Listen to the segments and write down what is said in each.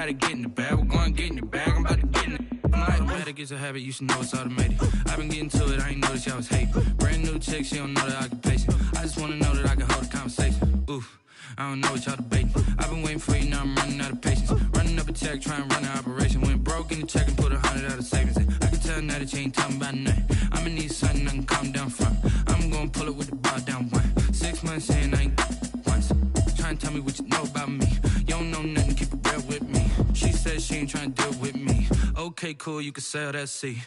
Gotta get in the bag, we're going get in the bag, I'm about to get in it. I'm like, automatic is a habit, you should know it's automated. I've been getting to it, I ain't noticed y'all was hating. Brand new chick, she don't know the occupation. I just wanna know that I can hold a conversation. Oof, I don't know what y'all debating. I've been waiting for you, now I'm running out of patience. Running up a check, trying to run an operation. Went broke in the check and put 100 out of savings in. I can tell now that you ain't talking about nothing. I'ma need something I can calm down from. I'm gonna pull it with the bar down one. 6 months in, I ain't once. Trying to tell me what you know about me. You don't know nothing, keep it real with me. She said she ain't trying to deal with me. Okay, cool, you can sell that C.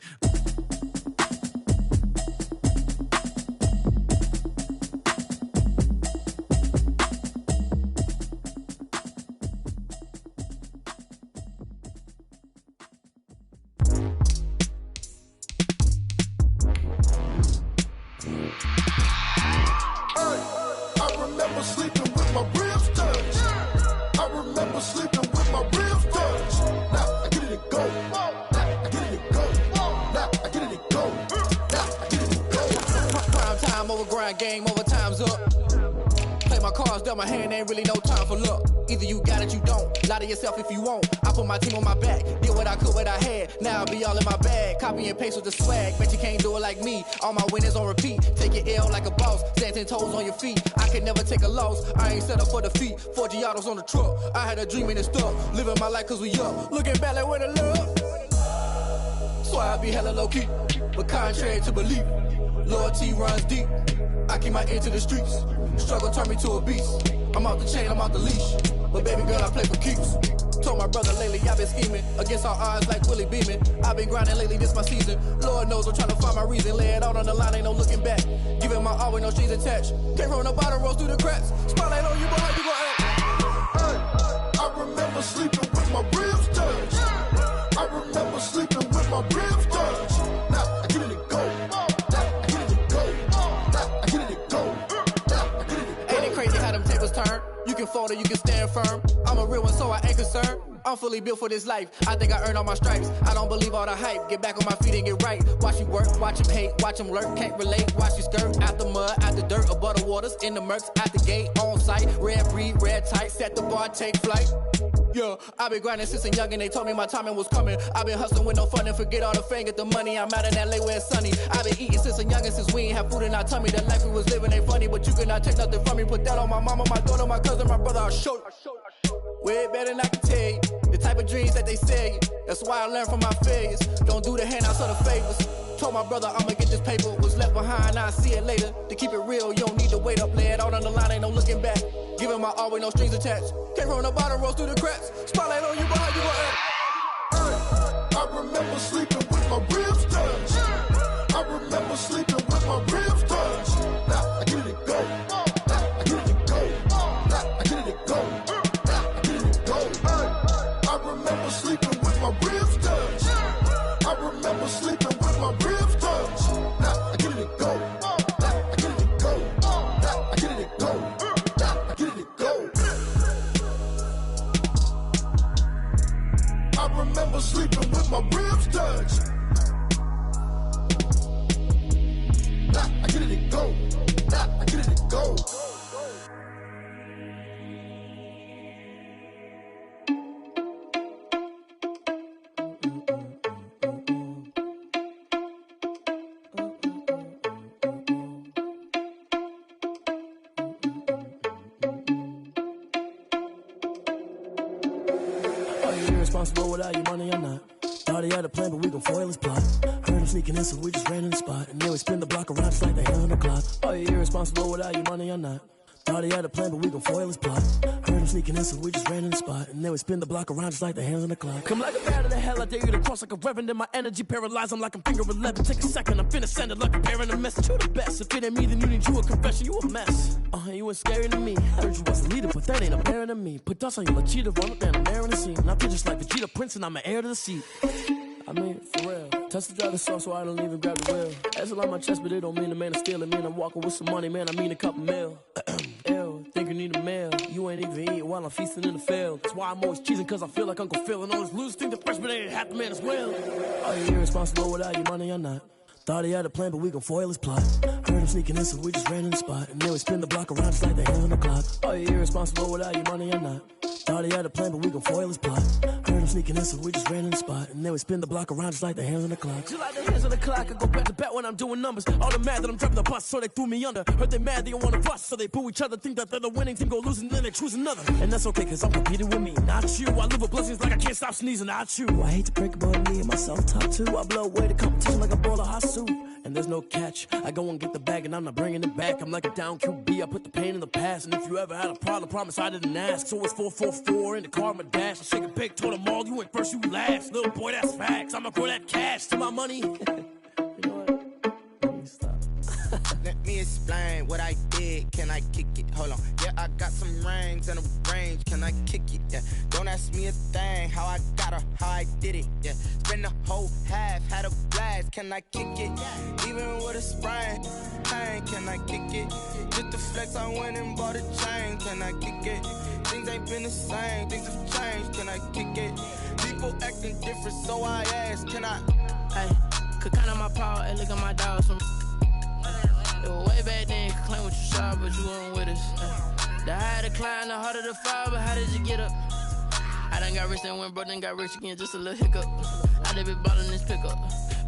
Game over, time's up. Play my cards, dealt my hand, ain't really no time for luck. Either you got it, you don't. Lie to yourself if you won't. I put my team on my back, did what I could, what I had. Now I'll be all in my bag, copy and paste with the swag. Bet you can't do it like me. All my winners on repeat. Take your L like a boss, stand 10 toes on your feet. I can never take a loss, I ain't set up for defeat. 4 Giottos on the truck, I had a dream and it stuck. Living my life cause we up, looking back like where the love. So I be hella low key, but contrary to belief, loyalty runs deep. I keep my ear to the streets. Struggle turned me to a beast. I'm out the chain, I'm out the leash. But baby girl, I play for keeps. Told my brother lately, I've been scheming against all odds like Willie Beeman. I've been grinding lately, this my season. Lord knows I'm trying to find my reason. Lay it out on the line, ain't no looking back. Giving my all with no strings attached. Came from the bottom, rose through the cracks. Spotlight on you, boy, how you gon' act? I remember sleeping with my ribs touched. I remember sleeping with my ribs touched. Now I get it and go. Turn. You can fold or you can stand firm. I'm a real one, so I ain't concerned. I'm fully built for this life. I think I earned all my stripes. I don't believe all the hype. Get back on my feet and get right. Watch you work, watch him hate, watch him lurk. Can't relate, watch you skirt. Out the mud, out the dirt, above the waters, in the murks, at the gate, on site. Red breed, red tight, set the bar, take flight. Yeah, I've been grinding since a youngin', they told me my timing was coming. I've been hustling with no fun and forget all the fame, get the money. I'm out in LA where it's sunny. I've been eating since a youngin', since we ain't have food in our tummy. The life we was living ain't funny, but you cannot take nothing from me. Put that on my mama, my daughter, my cousin, my brother, I'll show you. Way better than I can tell you. The type of dreams that they sell you. That's why I learned from my failures. Don't do the handouts or the favors. Told my brother I'ma get this paper. Was left behind, I'll see it later. To keep it real, you don't need to wait up. Lay it out on the line, ain't no looking back. Giving my all with no strings attached. Came from the bottom, rose through the cracks. Spotlight on you, boy, how you gon' act? I remember sleeping with my ribs touched. I remember sleeping with my ribs touched. Now I get it and go. Now I get it and go. Now I get it and go. Now I get it and go. I remember sleeping with my ribs touched. I remember sleeping with my ribs touched. Now I get it and go. Now I get it and go. Now I get it and go. Now I get it and go. I remember sleeping with my ribs touched. Now I get it and go. Now I get it and go. Irresponsible without your money, I'm not. Thought he had a plan, but we gon' foil his plot. Heard him sneaking in, so we just ran in the spot. And then we spin the block around just like the hell on the clock. Are you irresponsible without your money, I'm not. Thought he had a plan, but we gon' foil his plot. Heard him sneaking in, so we just ran in the spot. And then we spin the block around just like the hands on the clock. Come like a bat of the hell, I dare you to cross like a reverend. In my energy paralyzed, I'm like I'm finger 11. Take a second, I'm finna send it like a parent a message. You the best, if it ain't me, then you need you a confession. You a mess. You ain't scary to me. Heard you was a leader, but that ain't apparent to me. Put dust on you, like cheetah, run up down the air in the scene. I feel just like Vegeta Prince, and I'm an heir to the seat. I mean, for real. Touch the driver's sauce, so I don't even grab the wheel. That's a lot on my chest, but it don't mean the man is stealing. Man, I'm walking with some money, man, I mean a couple mil. Ew, think you need a meal. You ain't even eating while I'm feasting in the field. That's why I'm always cheesing, cause I feel like Uncle Phil. And all this losers think the freshman ain't half the man as well. Are you irresponsible without your money or not? Thought he had a plan, but we gon' foil his plot. Heard him sneaking in, so we just ran in the spot. And then we spin the block around just like the hands on the clock. Are you irresponsible without your money or not? Thought he had a plan, but we gon' foil his plot. Heard him sneaking in, so we just ran in the spot. And then we spin the block around just like the hands on the clock. Just like the hands on the clock, I go back to back when I'm doing numbers. All the mad that I'm driving the bus, so they threw me under. Heard they mad, they don't wanna bust, so they boo each other. Think that they're the winning team, go losing, then they choose another. And that's okay, cause I'm competing with me, not you. I live with blessings like I can't stop sneezing, not you. I hate to break it, but me and myself top two. I blow away the competition like a ball of hot soup. And there's no catch. I go and get the bag and I'm not bringing it back. I'm like a down QB, I put the pain in the past. And if you ever had a problem, promise I didn't ask. So it's 444 in the car, my dash. I shake a big, told them all, you ain't first, you last. Little boy, that's facts. I'ma grow that cash to my money. You know what? Let me stop. Let me explain what I did. Can I kick it? Hold on. Yeah, I got some rings and a range. Can I kick it? Yeah. Don't ask me a thing. How I got her, how I did it. Yeah. Spend the whole half, had a blast. Can I kick it? Even with a sprain. Pain, can I kick it? Just the flex, I went and bought a chain. Can I kick it? Things ain't been the same. Things have changed. Can I kick it? People acting different, so I ask. Can I? Hey, could count on my power and look at my dogs from. It was way back then, could claim what you saw, but you weren't with us. The higher the climb, the harder the fall, but how did you get up? I done got rich, then went broke, then got rich again, just a little hiccup. I done been ballin' this pickup.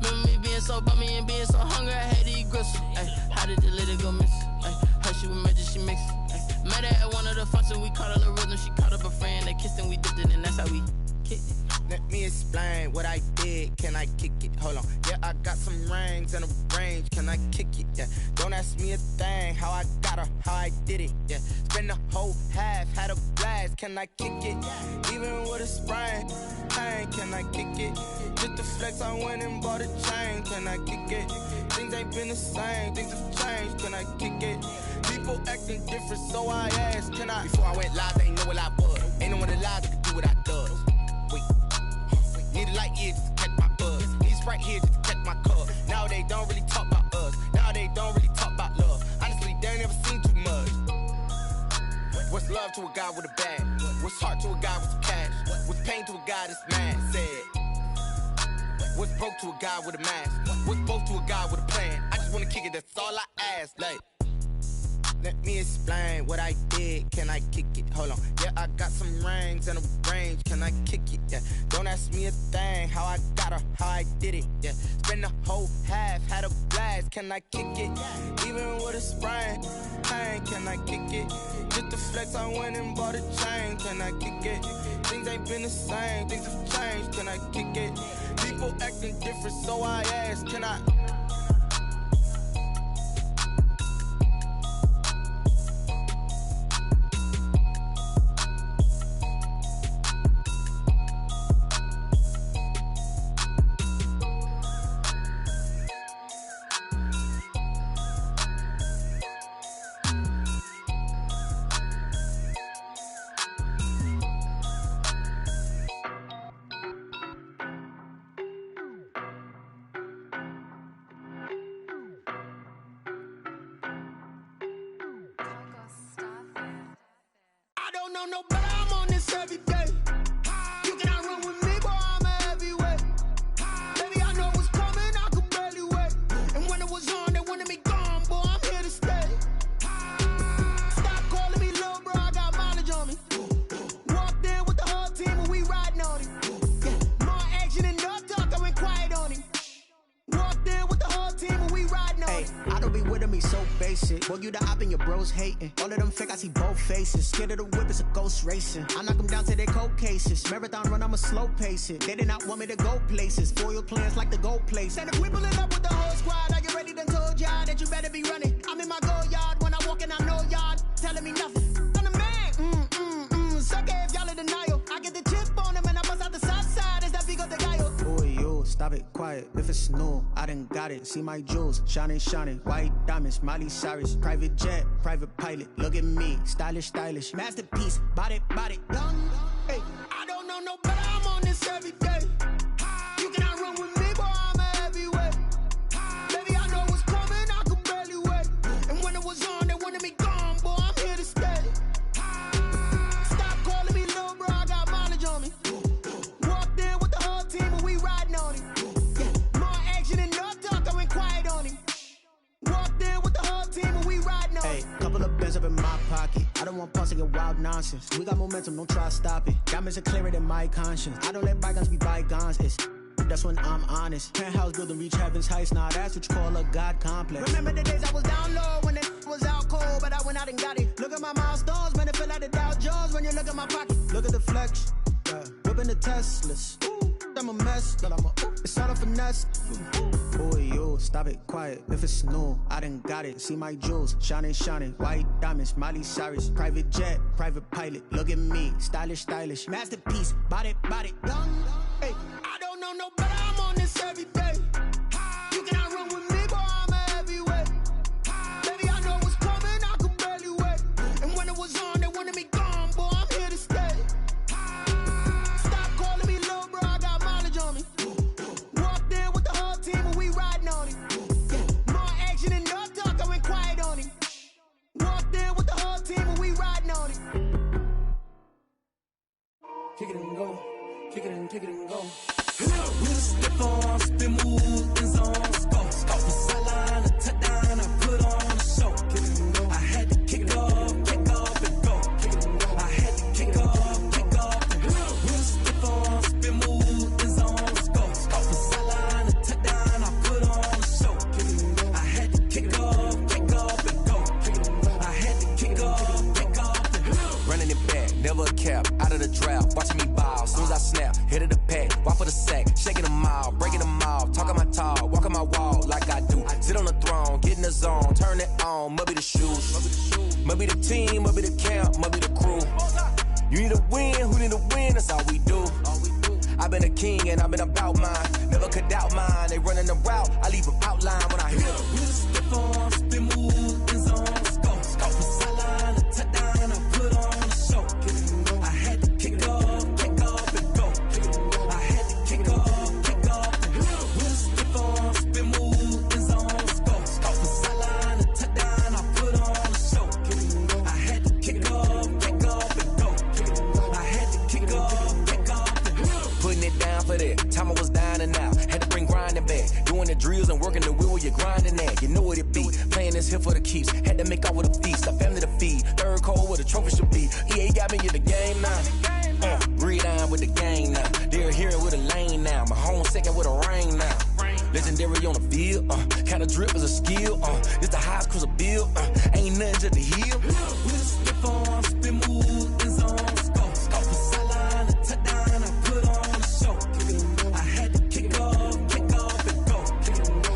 Remember me being so bummy and being so hungry, I had to eat gristle. Ay, how did the lady go miss? Ay, how she was magic, she mixed. Met her at one of the functions, we caught a little rhythm, she caught up a friend, they kissed and we dipped it, and that's how we kicked it. Let me explain what I did. Can I kick it? Hold on. Yeah, I got some rings and a range. Can I kick it? Yeah. Don't ask me a thing. How I got her, how I did it. Yeah. Spend the whole half, had a blast. Can I kick it? Even with a sprain. Pain, can I kick it? Just the flex, I went and bought a chain. Can I kick it? Things ain't been the same. Things have changed. Can I kick it? People acting different, so I asked. Can I? Before I went live, they ain't know what I was. Ain't no one alive that could do what I does. Wait. Need a light year just to catch my buzz. Need Sprite here just to catch my cup. Now they don't really talk about us. Now they don't really talk about love. Honestly, they ain't never seen too much. What's love to a guy with a bag? What's heart to a guy with some cash? What's pain to a guy that's mad? Said. What's broke to a guy with a mask? What's both to a guy with a plan? I just wanna kick it, that's all I ask. Like, let me explain what I did. Can I kick it? Hold on. Yeah, I got some rings and a range. Can I kick it? Yeah. Don't ask me a thing. How I got her, how I did it. Yeah. Spend the whole half, had a blast. Can I kick it? Even with a sprain. Pain, can I kick it? Just the flex, I went and bought a chain. Can I kick it? Things ain't been the same. Things have changed. Can I kick it? People acting different, so I ask. Can I? No better, I'm on this every day. You cannot run with me, boy, I'm a heavyweight. Baby, I know what's coming, I could barely wait. And when it was on, they wanted me gone, boy, I'm here to stay. Stop calling me little bro, I got mileage on me. Walked in with the whole team and we riding on it. Yeah. More action and no talk, I went quiet on it. Walked in with the whole team and we riding on it. I don't be with me so basic. Boy, you the op and your bros hating. All of them fake, I see both faces. Scared of the whip, it's a ghost racing. I knock them down to their cold cases. Marathon run, I'ma slow pace it. They did not want me to go places. Foil plans like the gold place. And if we pulling up with the whole squad, are you ready? Done told y'all that you better be running. I'm in my go yard. When I walk in, I know y'all telling me nothing. I'm the man. Suck it if y'all in denial. I get the chip on them and I bust out the south side. Is that Vigo the guy? Boy, yo, stop it, quiet. If it's new, I done got it. See my jewels, shining, shining. White diamonds, Miley Cyrus. Private jet, private pilot. Look at me, stylish, stylish. Masterpiece, body, done. Hey, I don't know no better, I'm on this every day. You cannot run with me, boy, I'm a heavyweight. Baby, I know what's coming, I could barely wait. And when it was on, they wanted me gone, boy, I'm here to stay. Stop calling me little bro, I got mileage on me. Walked in with the whole team and we riding on it. Yeah. More action and no talk, I went quiet. to your wild nonsense. We got momentum, don't try to stop it. Diamonds are clearer than my conscience. I don't let bygones be bygones. It's that's when I'm honest. Penthouse building, reach heaven's heights. Now that's what you call a God complex. Remember the days I was down low when it was out cold, but I went out and got it. Look at my milestones, man, it feel like the Dow Jones when you look at my pocket. Look at the flex, whipping the Teslas. I'm a mess, but it's all a finesse. Boy, you stop it, quiet. If it's new, I done got it. See my jewels, shining, shining. White diamonds, Miley Cyrus. Private jet, private pilot. Look at me, stylish, stylish. Masterpiece, body, young. Hey, I don't know no better, I'm on this every day. You cannot run with me, boy, I'm a heavyweight. Baby, I know what's coming, I could barely wait. And when it was on, they wanted me gone, boy, I'm here to stay. Stop calling me little bro, I got mileage on me. Walked in with the whole team and we riding on it. More action and no talk, I went quiet on it. Walked in with the whole team and we riding on it. Kick it and go. Kick it and go. We'll step on, spin, move, and zone, scope. From sideline to touchdown, I put on a show. I had to kick off and go. I had to kick off and go. We'll step on, spin, move, and zone, scope. From sideline to touchdown, I put on a show. I had to kick off and go. I had to kick off and go. Running it back, never a cap, out of the drought, watching me ball. Soon as I snap, hit of the pack, walk for the sack, shaking them all, breaking them off, talking my talk, walking my wall like I do. Sit on the throne, get in the zone, turn it on, must be the shoes, must be the team, must be the camp, must be the crew. You need a win, who need a win, that's all we do. I've been a king and I've been about mine, never could doubt mine. They running the route, I leave them outline when I hit them. We'll step on, spin, move, and zone, scope. From sideline to touchdown, I put on a show. I had to kick off and go. I had to kick off and go. We'll step on, spin, move, and zone, scope. From sideline to touchdown, I put on a show. I had to kick off and go. I had to kick off and go. Putting it down for that, time I was down and out, had to bring grinding back, doing the drills and working the wheel where you're grinding at, you know what it be, playing this here for the keeps, had to make off with a feast, a family to feed, third cold where the trophy should be, EA got me in the game now, breathe on with the game now, they're here with a lane now, my home second with a ring now, legendary on the field, kinda drip is a skill, it's the highest cruiser bill, ain't nothing to the hill. We'll step on, spin, move, and zone, scope. From sideline to touchdown, I put on a show. I had to kick off and go.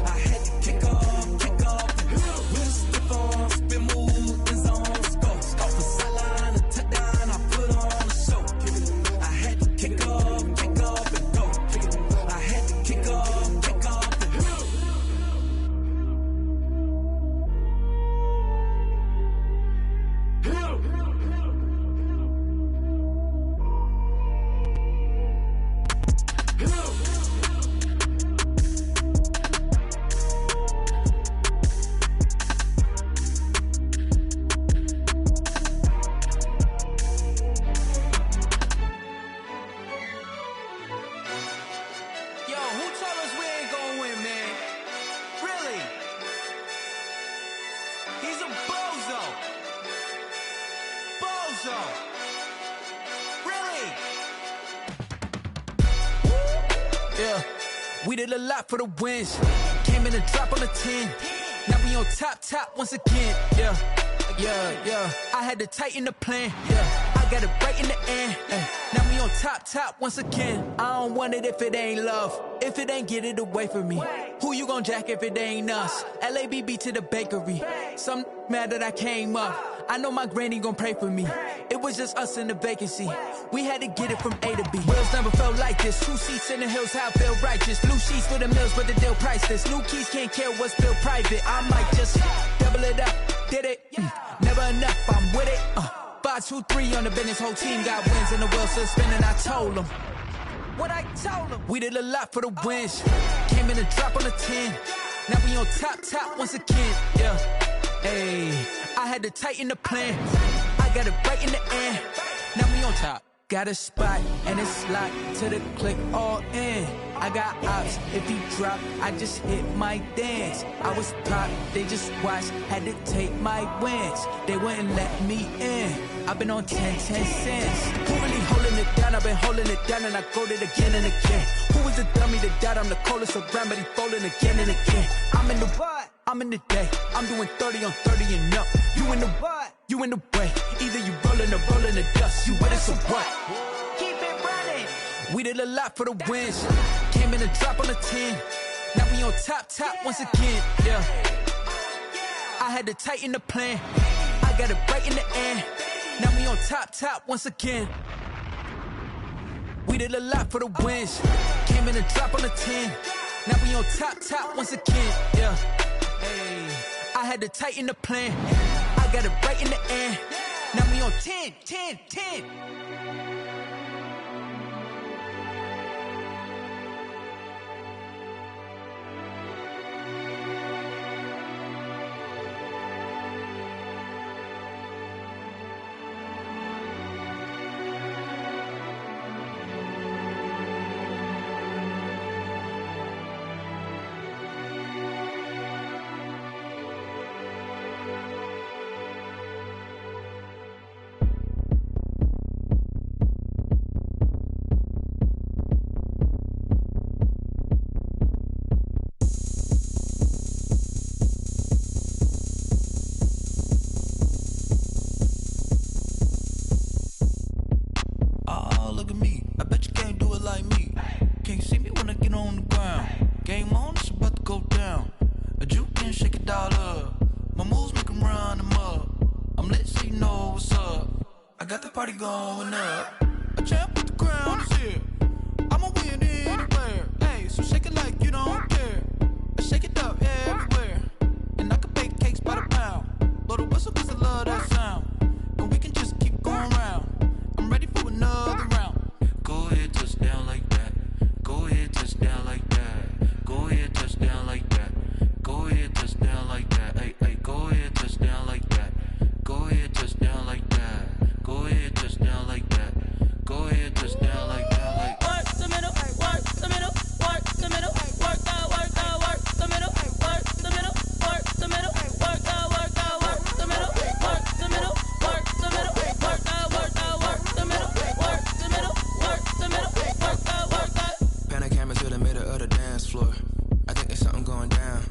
I had to kick off and go. We'll step on, spin, move, and zone, scope. From sideline to touchdown, I put on a show. I had to kick off and go. I had to kick off and go. Yo, who told us we ain't gonna win, man? Really? He's a bozo. Bozo. Really? Yeah, we did a lot for the wins. Came in a drop on the 10. Now we on top once again. Yeah. I had to tighten the plan. Yeah, I got it right in the end. Now we on top once again. I don't want it if it ain't love. If it ain't, get it away from me. Who you gon' jack if it ain't us? LABB to the bakery. Some mad that I came up. I know my granny gon' pray for me. It was just us in the vacancy. We had to get it from A to B. Wheels never felt like this. 2 seats in the hills, how I feel righteous. Blue sheets for the mills, but the deal priceless. New keys can't care what's built private. I might just double it up. Did it? Never enough, I'm with it. 5, 2, 3 on the business. Whole team got wins and the wheels still spinning. I told them what I told them. We did a lot for the wins. Came in a drop on the 10. Now we on top once again. Yeah. Hey, I had to tighten the plan. I got it right in the end. Now we on top. Got a spot and it's locked to the click all in. I got ops, if he drop, I just hit my dance. I was pop, they just watched, had to take my wins. They wouldn't let me in. I've been on 10 cents. Who really holding it down? I've been holding it down and I go it again and again. Who was the dummy that died? I'm the coldest around, but he folding again and again. I'm in the what? I'm in the day. I'm doing 30 on 30 and up. You in the what? You in the way. Either you rolling or rolling the dust. You with us or what? Keep it running. We did a lot for the wins. Came in a drop on a 10. Now we on top once again. Yeah. I had to tighten the plan. I got it right in the end. Now we on top once again. We did a lot for the wins. Came in a drop on a 10. Now we on top once again. Yeah. Hey. I had to tighten the plan. I got it right in the end. Now we on 10. Look at me, I bet you can't do it like me. Can't see me when I get on the ground. Game on, it's about to go down. A juke can shake it all up. My moves make them run them up. I'm lit so you know what's up. I got the party going up. A champ with the crown is here. I'ma win anywhere. Hey, so shake it like you don't care. I shake it up everywhere. And I can bake cakes by the pound. Blow the whistle cause I love that sound. And we can just keep going round. I'm ready for another round. Go ahead, touch down like that. Go ahead, touch down like that. Go ahead, touch down like that. Go ahead, touch down like that. Hey, hey, go ahead, touch down like that. Go ahead, touch down like that. Go ahead, touch down like that. Go ahead, touch down like that. Like work the middle, work the middle, work the middle, work out, work the middle, work the middle, work the middle, work out, work the middle, work the middle, work the middle, work out, work the middle, work the middle, work the middle, work out, work out. Pan a camera to the middle of the dance floor. I think there's something going down.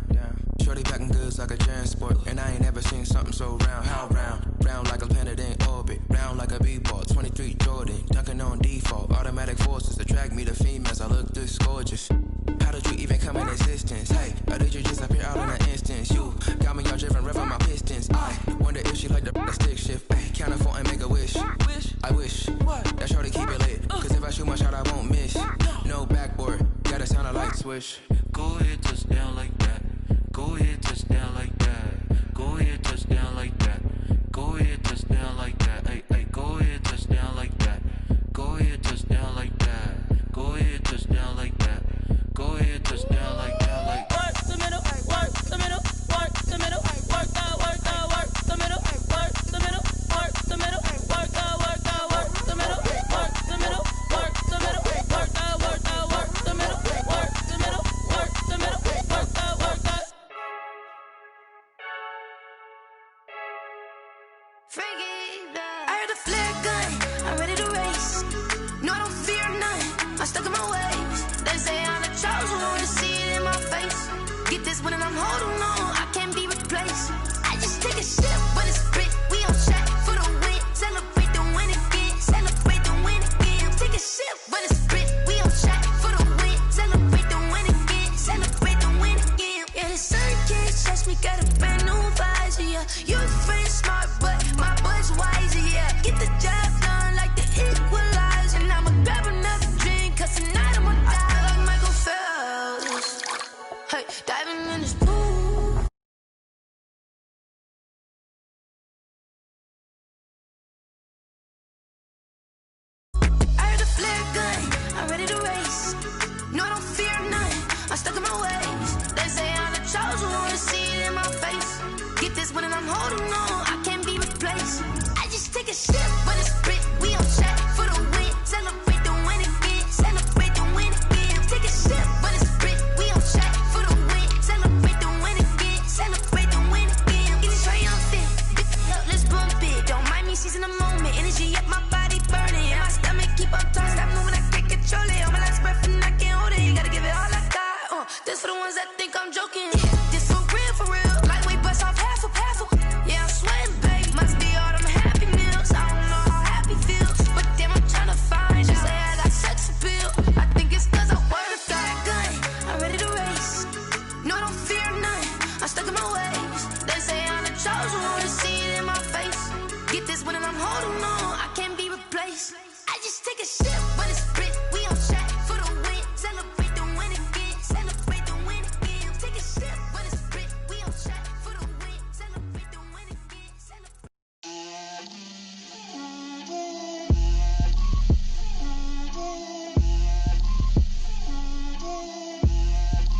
Shorty packing goods like a transport, and I ain't never seen something so round. How round? Round like a planet in orbit, round like a b-ball. 23 Jordan, dunking on default. Automatic forces attract me to females. I look this gorgeous. How did you even come in existence? Hey, or did you just appear out in an instance? You got me all driven, revving my pistons. I wonder if she like the stick shift. Hey, count a 4 and make a wish. I wish that shorty keep it lit. Cause if I shoot my shot, I won't miss. No backboard, gotta sound a light switch. Go ahead, touch down like that. Go ahead, touch down like that. Go ahead, touch down like that. Go ahead, touch down like that. Hey, hey, go ahead, touch down like that. Go ahead, touch down like that. Go ahead, touch down like that. Go ahead, touch down like that. Like work the middle, work the middle, work the middle, work out, work the middle, work the middle, work the middle, work out, work the middle, work the middle, work the middle, work out, work the middle, work the middle, work the middle, work out, work out. I heard a flare gun, I'm ready to race. No, I don't fear none, I'm stuck in my ways. They say I'm the chosen one, see it in my face. Get this one and I'm holding on, I can't be replaced. I just take a sip, but it's spit. We on shot for the win, celebrate the win again, celebrate the win again. Take a sip, but it's spit. We on shot for the win, celebrate the win again, celebrate the win again. Yeah, the sun can't touch me, got a brand new visor, yeah. Your friend smart, but my boy's wiser, yeah. Get the job done like the equalizer. And I'ma grab another drink, cause tonight I'ma die like Michael Phelps. Hey, diving in this pool, This for the ones that think I'm joking. This for real. Lightweight bust off half a. Yeah, I'm sweating, babe. Must be all them happy meals. I don't know how happy feels, but damn, I'm trying to find. She say I got sex appeal. I think it's 'cause I wear a fat gun. I'm ready to race. No, I don't fear none. I'm stuck in my ways. They say I'm the chosen one. To see it in my face. Get this one and I'm holding on. I can't be replaced. I just take a sip when it's split. We on track for the win. Celebrate the win again. Celebrate the win again. Take a sip when it's split. We on track for the win. Celebrate the win again.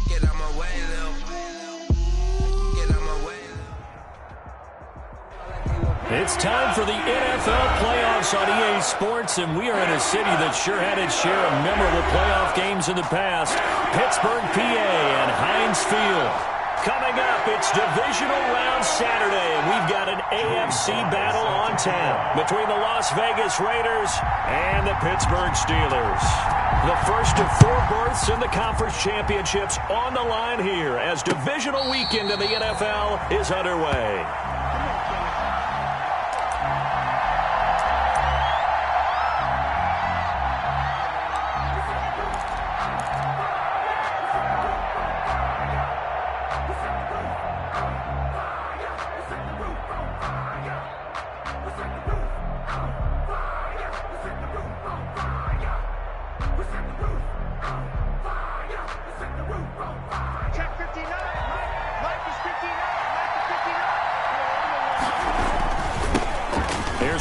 Get out my way, Lil. Get out my way. It's time for the NFL playoffs on EA Sports, and we are in a city that sure had its share of memorable playoff games in the past. Pittsburgh, PA, and Heinz Field. Coming up, it's Divisional Round Saturday, and we've got an AFC battle on tap between the Las Vegas Raiders and the Pittsburgh Steelers. The first of 4 berths in the conference championships on the line here as Divisional Weekend in the NFL is underway.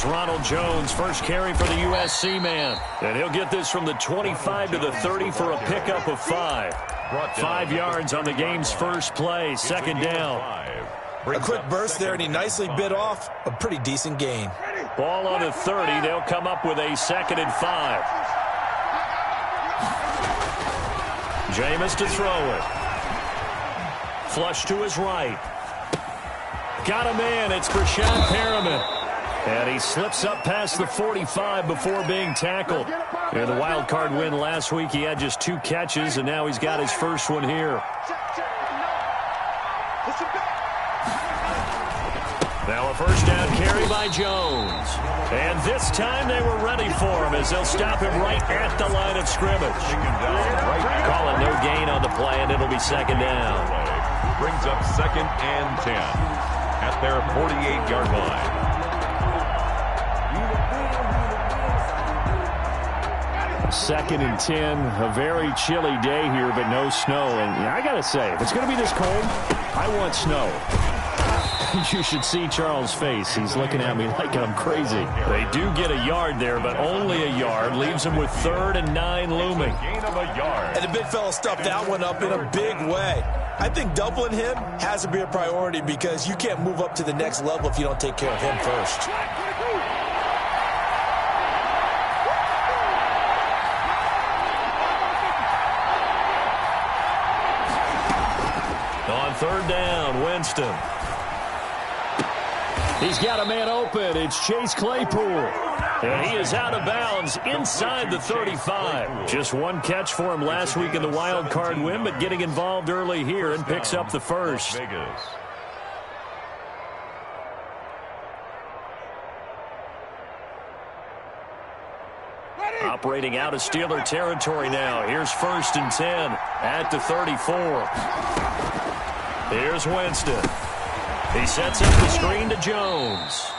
Ronald Jones, first carry for the USC man. And he'll get this from the 25 to the 30 for a pickup of 5. 5 yards on the game's first play, second down. A quick burst there, and he nicely bit off a pretty decent gain. Ball on the 30. They'll come up with a 2nd and 5. Jameis to throw it. Flush to his right. Got a man. It's Brashad Perriman. And he slips up past the 45 before being tackled. In the wild card win last week, he had just 2 catches, and now he's got his first one here. Now a first down carry by Jones. And this time they were ready for him as they'll stop him right at the line of scrimmage. Calling no gain on the play, and it'll be second down. Brings up 2nd and 10 at their 48-yard line. Second and 10, a very chilly day here, but no snow. And I got to say, if it's going to be this cold, I want snow. You should see Charles' face. He's looking at me like I'm crazy. They do get a yard there, but only a yard. Leaves them with 3rd and 9 looming. Gain of a yard. And the big fella stuffed that one up in a big way. I think doubling him has to be a priority because you can't move up to the next level if you don't take care of him first. On 3rd down, Winston. He's got a man open. It's Chase Claypool. And he is out of bounds inside the 35. Just 1 catch for him last week in the wild card win, but getting involved early here and picks up the first. Operating out of Steeler territory now. Here's 1st and 10 at the 34. Here's Winston. He sets up the screen to Jones.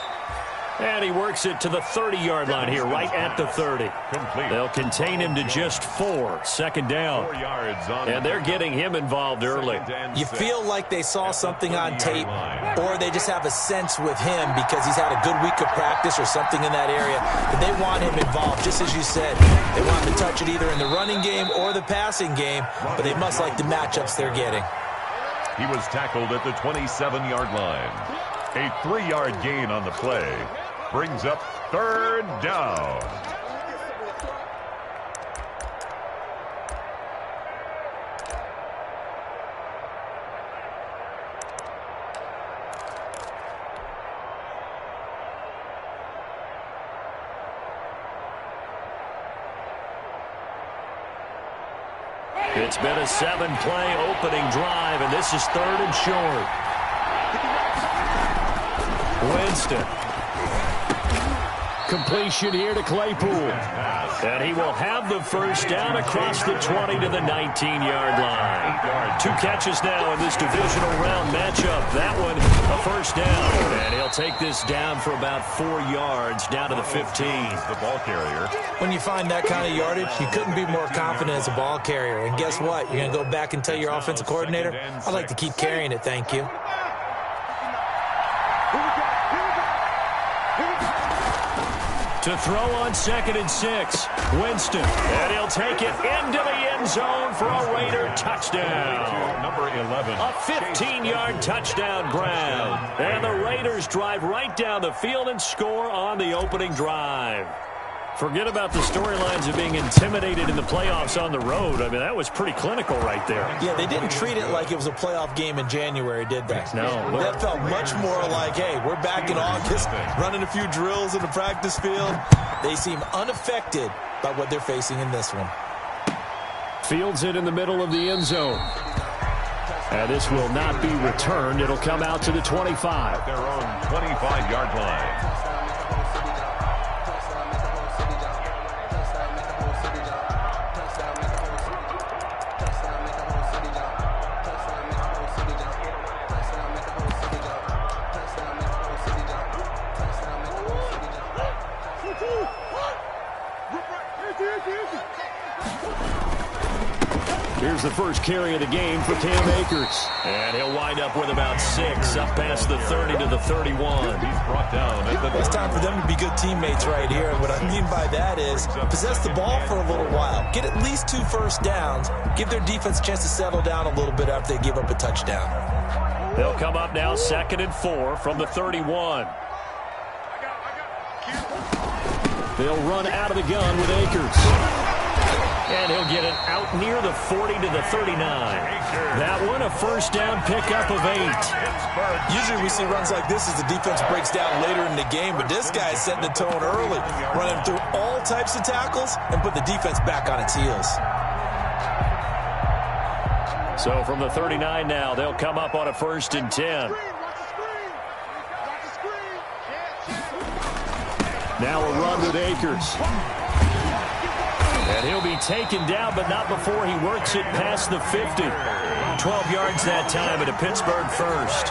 And he works it to the 30-yard line here, right at the 30. They'll contain him to just 4. Second down. And they're getting him involved early. You feel like they saw something on tape, or they just have a sense with him because he's had a good week of practice or something in that area. But they want him involved, just as you said. They want him to touch it either in the running game or the passing game, but they must like the matchups they're getting. He was tackled at the 27-yard line. A 3-yard gain on the play. Brings up 3rd down. It's been a 7-play opening drive, and this is 3rd and short. Winston. Completion here to Claypool. And he will have the first down across the 20 to the 19-yard line. 2 catches now in this divisional round matchup. That one, a first down. And he'll take this down for about 4 yards, down to the 15. The ball carrier. When you find that kind of yardage, you couldn't be more confident as a ball carrier. And guess what? You're going to go back and tell your offensive coordinator, I'd like to keep carrying it, thank you. To throw on 2nd and 6, Winston. And he'll take it into the end zone for a Raider touchdown. Number 11. A 15-yard touchdown grab. And the Raiders drive right down the field and score on the opening drive. Forget about the storylines of being intimidated in the playoffs on the road. I mean, that was pretty clinical right there. Yeah, they didn't treat it like it was a playoff game in January, did they? No. That felt much more like, hey, we're back in August, running a few drills in the practice field. They seem unaffected by what they're facing in this one. Fields it in the middle of the end zone. And this will not be returned. It'll come out to the 25. Their own 25-yard line. Here's the first carry of the game for Cam Akers. And he'll wind up with about 6, up past the 30 to the 31. He's brought down. It's time for them to be good teammates right here. And what I mean by that is possess the ball for a little while. Get at least 2 first downs. Give their defense a chance to settle down a little bit after they give up a touchdown. They'll come up now 2nd and 4 from the 31. They'll run out of the gun with Akers. And he'll get it out near the 40 to the 39. That one, a first down pickup of 8. Usually we see runs like this as the defense breaks down later in the game, but this guy is setting the tone early, running through all types of tackles and put the defense back on its heels. So from the 39 now, they'll come up on a 1st and 10. Now a run with Akers. And he'll be taken down, but not before he works it past the 50. 12 yards that time at a Pittsburgh first.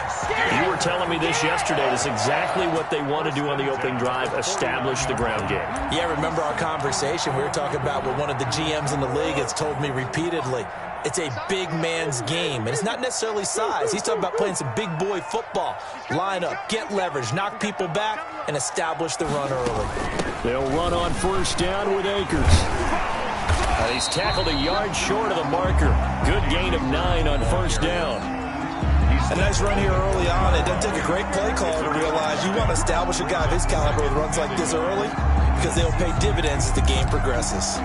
You were telling me this yesterday. That's exactly what they want to do on the opening drive, establish the ground game. Yeah, remember our conversation. We were talking about what one of the GMs in the league has told me repeatedly. It's a big man's game, and it's not necessarily size. He's talking about playing some big boy football. Line up, get leverage, knock people back, and establish the run early. They'll run on 1st down with Akers. And he's tackled a yard short of the marker. Good gain of 9 on 1st down. A nice run here early on. It doesn't take a great play caller to realize you want to establish a guy of his caliber with runs like this early because they'll pay dividends as the game progresses.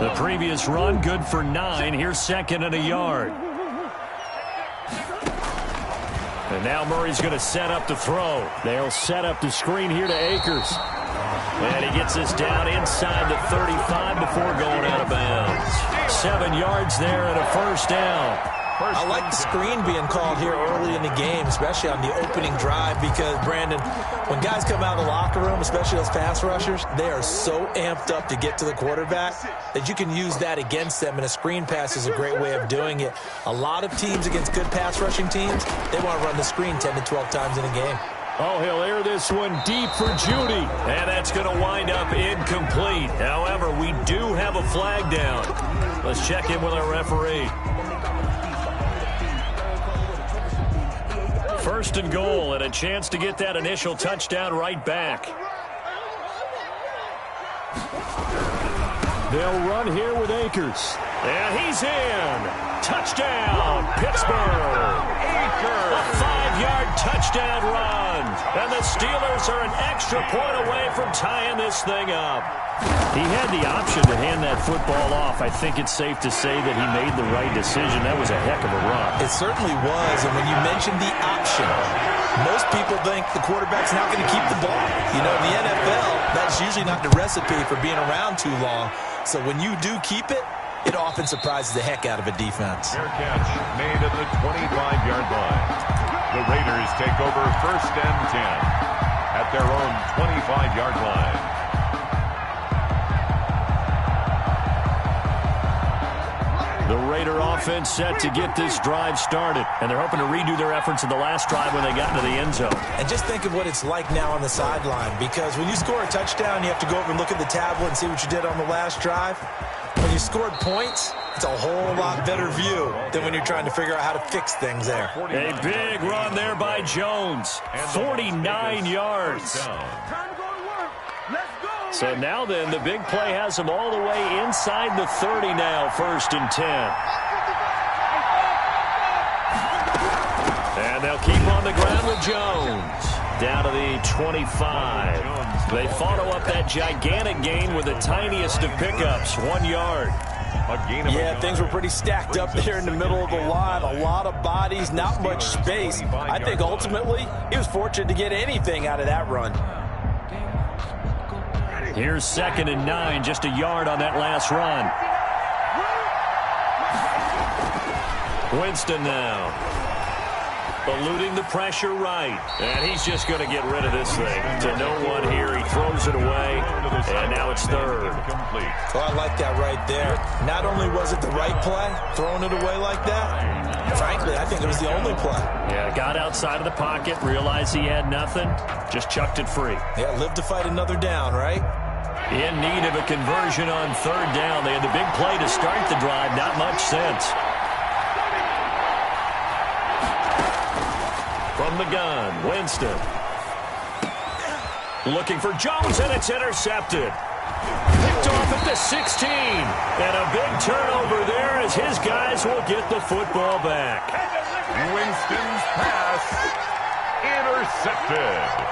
The previous run, good for 9. Here's 2nd and a yard. And now Murray's going to set up the throw. They'll set up the screen here to Akers. And he gets us down inside the 35 before going out of bounds. 7 yards there and a first down. I like the screen being called here early in the game, especially on the opening drive, because, Brandon, when guys come out of the locker room, especially those pass rushers, they are so amped up to get to the quarterback that you can use that against them, and a screen pass is a great way of doing it. A lot of teams against good pass rushing teams, they want to run the screen 10 to 12 times in a game. Oh, he'll air this one deep for Judy. And that's going to wind up incomplete. However, we do have a flag down. Let's check in with our referee. 1st and goal, and a chance to get that initial touchdown right back. They'll run here with Akers. And he's in. Touchdown, Pittsburgh. Akers. A 5-yard touchdown run. And the Steelers are an extra point away from tying this thing up. He had the option to hand that football off. I think it's safe to say that he made the right decision. That was a heck of a run. It certainly was. And when you mentioned the option, most people think the quarterback's not going to keep the ball. You know, in the NFL, that's usually not the recipe for being around too long. So when you do keep it, it often surprises the heck out of a defense. Fair catch made at the 25-yard line. The Raiders take over 1st and 10 at their own 25-yard line. The Raider offense set to get this drive started, and they're hoping to redo their efforts in the last drive when they got into the end zone. And just think of what it's like now on the sideline, because when you score a touchdown, you have to go over and look at the tablet and see what you did on the last drive. When you scored points, it's a whole lot better view than when you're trying to figure out how to fix things there. A big run there by Jones, 49 yards. So now then, the big play has them all the way inside the 30 now, 1st and 10. And they'll keep on the ground with Jones. Down to the 25. They follow up that gigantic gain with the tiniest of pickups, 1 yard. Yeah, things were pretty stacked up there in the middle of the line. A lot of bodies, not much space. I think ultimately he was fortunate to get anything out of that run. Here's 2nd and 9, just a yard on that last run. Winston now. Eluding the pressure right. And he's just going to get rid of this thing. To no one here. He throws it away. And now it's 3rd. Well, I like that right there. Not only was it the right play, throwing it away like that, frankly, I think it was the only play. Yeah, got outside of the pocket, realized he had nothing, just chucked it free. Yeah, live to fight another down, right? In need of a conversion on 3rd down. They had the big play to start the drive. Not much sense. From the gun, Winston. Looking for Jones, and it's intercepted. Picked off at the 16. And a big turnover there as his guys will get the football back. Winston's pass intercepted.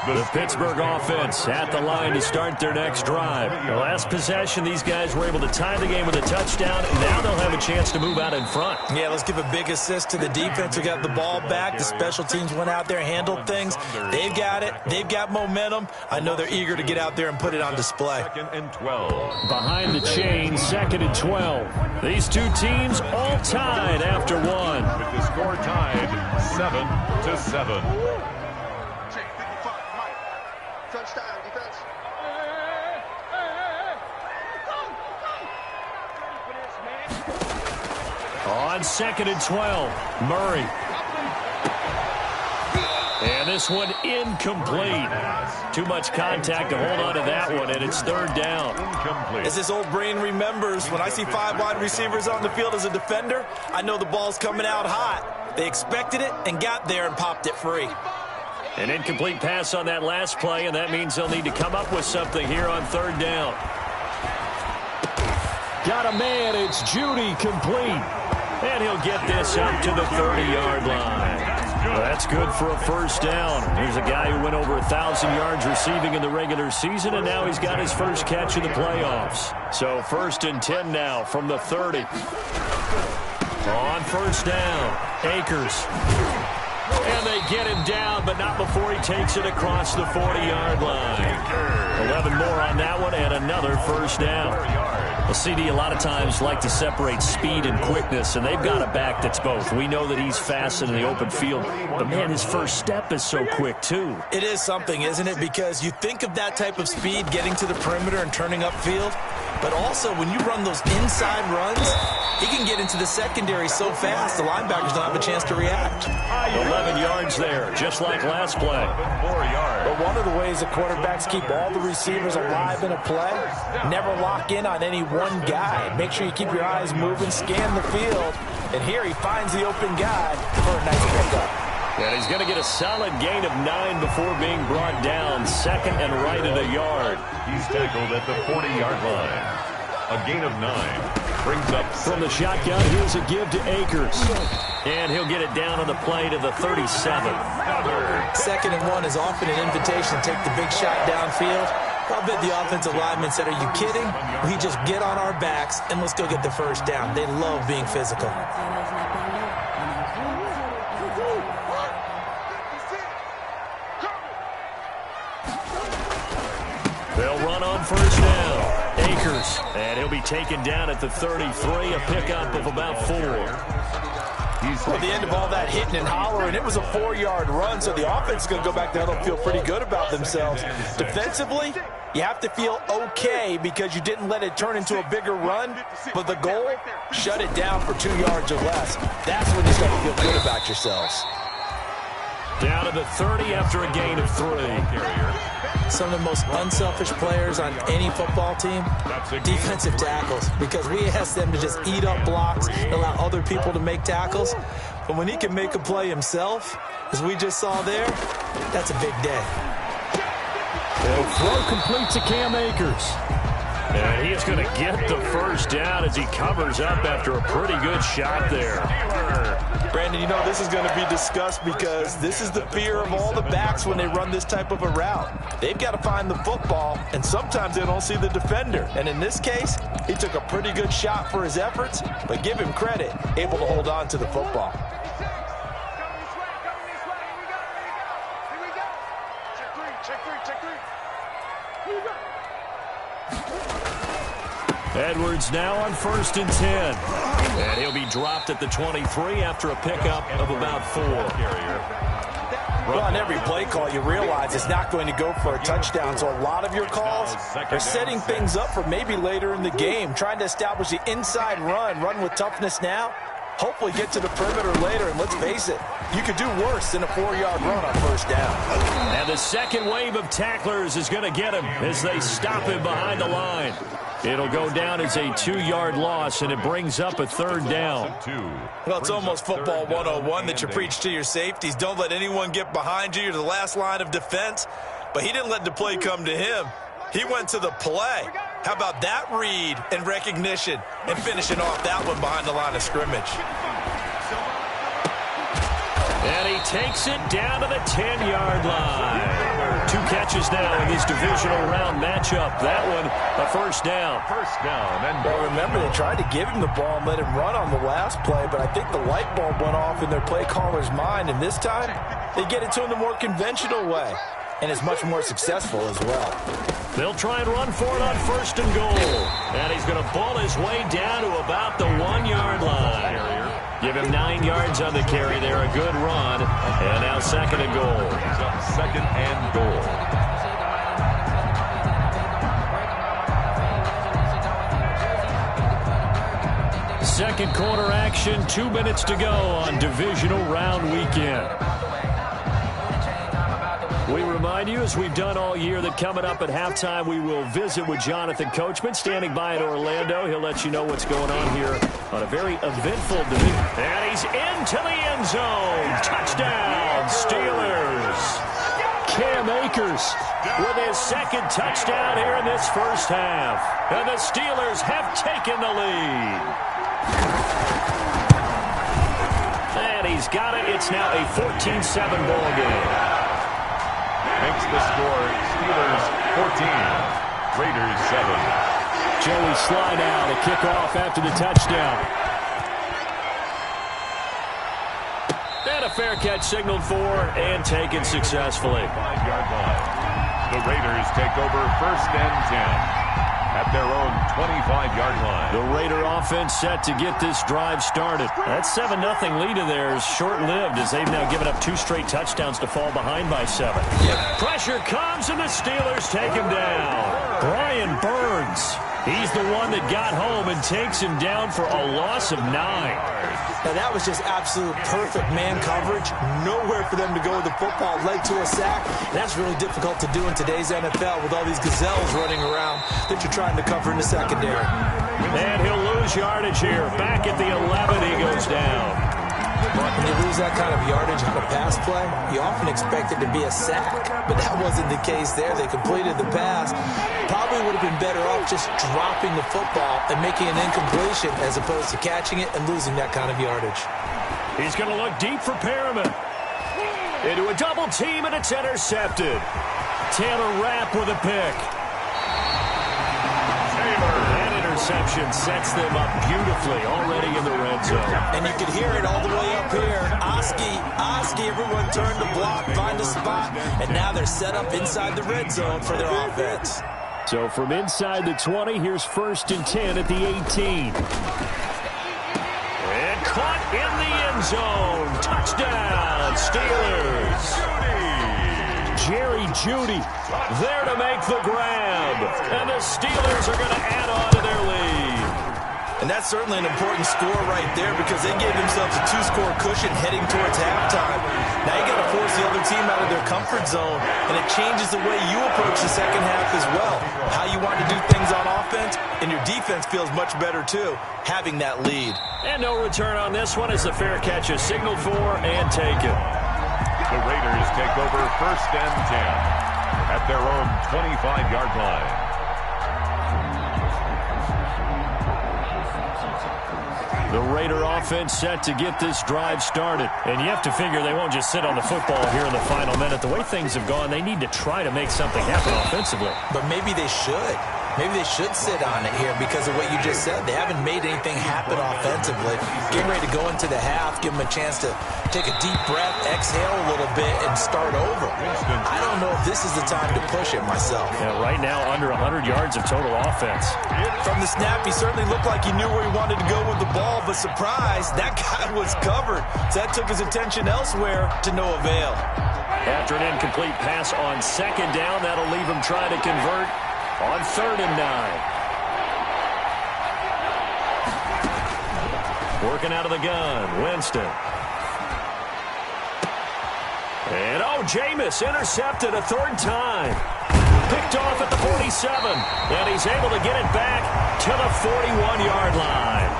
The Pittsburgh offense at the line to start their next drive. The last possession, these guys were able to tie the game with a touchdown, and now they'll have a chance to move out in front. Yeah, let's give a big assist to the defense who got the ball back. The special teams went out there, handled things. They've got it. They've got momentum. I know they're eager to get out there and put it on display. 2nd and 12. Behind the chain, 2nd and 12. These two teams all tied after one. With the score tied 7-7. On 2nd and 12, Murray. And this one incomplete. Too much contact to hold on to that one, and it's 3rd down. As this old brain remembers, when I see 5 wide receivers on the field as a defender, I know the ball's coming out hot. They expected it and got there and popped it free. An incomplete pass on that last play, and that means they'll need to come up with something here on 3rd down. Got a man, it's Judy, complete. And he'll get this up to the 30-yard line. Well, that's good for a 1st down. Here's a guy who went over 1,000 yards receiving in the regular season, and now he's got his first catch in the playoffs. So 1st and 10 now from the 30. On 1st down, Akers. And they get him down, but not before he takes it across the 40-yard line. 11 more on that one, and another 1st down. Well, CD, a lot of times like to separate speed and quickness, and they've got a back that's both. We know that he's fast in the open field, but, man, his first step is so quick, too. It is something, isn't it? Because you think of that type of speed getting to the perimeter and turning upfield, but also when you run those inside runs, he can get into the secondary so fast the linebackers don't have a chance to react. 11 yards there, just like last play. 4 yards. But one of the ways the quarterbacks keep all the receivers alive in a play, never lock in on any one guy. Make sure you keep your eyes moving, scan the field, and here he finds the open guy for a nice pickup. And he's going to get a solid gain of 9 before being brought down. 2nd and right at a yard. He's tackled at the 40-yard line. A gain of 9. Brings up from the shotgun. Here's a give to Akers. And he'll get it down on the play to the 37. 2nd and 1 is often an invitation to take the big shot downfield. I'll bet the offensive lineman said, are you kidding? We just get on our backs and let's go get the 1st down. They love being physical. They'll run on 1st down. Akers. And he'll be taken down at the 33, a pickup of about 4. Well, the end of all that hitting and hollering, it was a 4-yard run, so the offense is going to go back there and feel pretty good about themselves. Defensively, you have to feel okay because you didn't let it turn into a bigger run, but the goal, shut it down for 2 yards or less. That's when you start to feel good about yourselves. Down to the 30 after a gain of 3. Some of the most unselfish players on any football team, defensive tackles, because we ask them to just eat up blocks and allow other people to make tackles. But when he can make a play himself, as we just saw there, that's a big day. The throw complete to Cam Akers. And he is going to get the first down as he covers up after a pretty good shot there. Brandon, you know this is going to be discussed because this is the fear of all the backs when they run this type of a route. They've got to find the football, and sometimes they don't see the defender. And in this case, he took a pretty good shot for his efforts, but give him credit, able to hold on to the football. Edwards now on 1st and 10. And he'll be dropped at the 23 after a pickup of about 4. Well, on every play call, you realize it's not going to go for a touchdown. So a lot of your calls are setting things up for maybe later in the game, trying to establish the inside run with toughness now. Hopefully get to the perimeter later, and let's face it, you could do worse than a 4-yard run on 1st down. And the second wave of tacklers is going to get him as they stop him behind the line. It'll go down as a 2-yard loss, and it brings up a 3rd down. Well, it's almost football 101 that you preach to your safeties. Don't let anyone get behind you. You're the last line of defense. But he didn't let the play come to him. He went to the play. How about that read and recognition and finishing off that one behind the line of scrimmage? And he takes it down to the 10-yard line. 2 catches now in this divisional round matchup. That one, a 1st down. Well, remember, they tried to give him the ball and let him run on the last play, but I think the light bulb went off in their play caller's mind, and this time they get it to him the more conventional way, and it's much more successful as well. They'll try and run for it on 1st and goal. And he's going to ball his way down to about the 1-yard line. Give him 9 yards on the carry there. A good run. And now 2nd and goal. 2nd and goal. Second quarter action. 2 minutes to go on divisional round weekend. We remind you, as we've done all year, that coming up at halftime, we will visit with Jonathan Coachman, standing by in Orlando. He'll let you know what's going on here on a very eventful division. And he's into the end zone. Touchdown, Steelers. Cam Akers with his 2nd touchdown here in this 1st half. And the Steelers have taken the lead. And he's got it. It's now a 14-7 ball game. Makes the score Steelers 14, Raiders 7. Joey Sly now to kick off after the touchdown. And a fair catch signaled for and taken successfully. 5-yard line. The Raiders take over 1st and 10 at their own 25-yard line. The Raider offense set to get this drive started. That 7-0 lead of theirs short-lived as they've now given up 2 straight touchdowns to fall behind by 7. Pressure comes and the Steelers take him down. Brian Burns, he's the one that got home and takes him down for a loss of 9. Now that was just absolute perfect man coverage. Nowhere for them to go with the football. Led to a sack. And that's really difficult to do in today's NFL with all these gazelles running around that you're trying to cover in the secondary. And he'll lose yardage here. Back at the 11, he goes down. When you lose that kind of yardage on a pass play, you often expect it to be a sack. But that wasn't the case there. They completed the pass. Probably would have been better off just dropping the football and making an incompletion as opposed to catching it and losing that kind of yardage. He's going to look deep for Perriman. Into a double team, and it's intercepted. Taylor Rapp with a pick. That interception sets them up beautifully already in the red zone. And you can hear it all the way up here. Oski, everyone turned the block, find a spot, and now they're set up inside the red zone for their offense. So from inside the 20, here's 1st and 10 at the 18. And caught in the end zone. Touchdown, Steelers. Jerry Jeudy there to make the grab. And the Steelers are going to add on to their lead. And that's certainly an important score right there because they gave themselves a 2-score cushion heading towards halftime. Now you got to force the other team out of their comfort zone, and it changes the way you approach the second half as well. How you want to do things on offense, and your defense feels much better too, having that lead. And no return on this one as the fair catch is signaled for and taken. The Raiders take over 1st and 10 at their own 25-yard line. The Raider offense set to get this drive started. And you have to figure they won't just sit on the football here in the final minute. The way things have gone, they need to try to make something happen offensively. But maybe they should. Maybe they should sit on it here because of what you just said. They haven't made anything happen offensively. Getting ready to go into the half, give them a chance to take a deep breath, exhale a little bit, and start over. I don't know if this is the time to push it myself. Yeah, right now under 100 yards of total offense. From the snap, he certainly looked like he knew where he wanted to go with the ball, but surprise, that guy was covered. So that took his attention elsewhere to no avail. After an incomplete pass on 2nd down, that'll leave him trying to convert on 3rd and 9. Working out of the gun, Winston. And Jameis intercepted a 3rd time. Picked off at the 47. And he's able to get it back to the 41-yard line.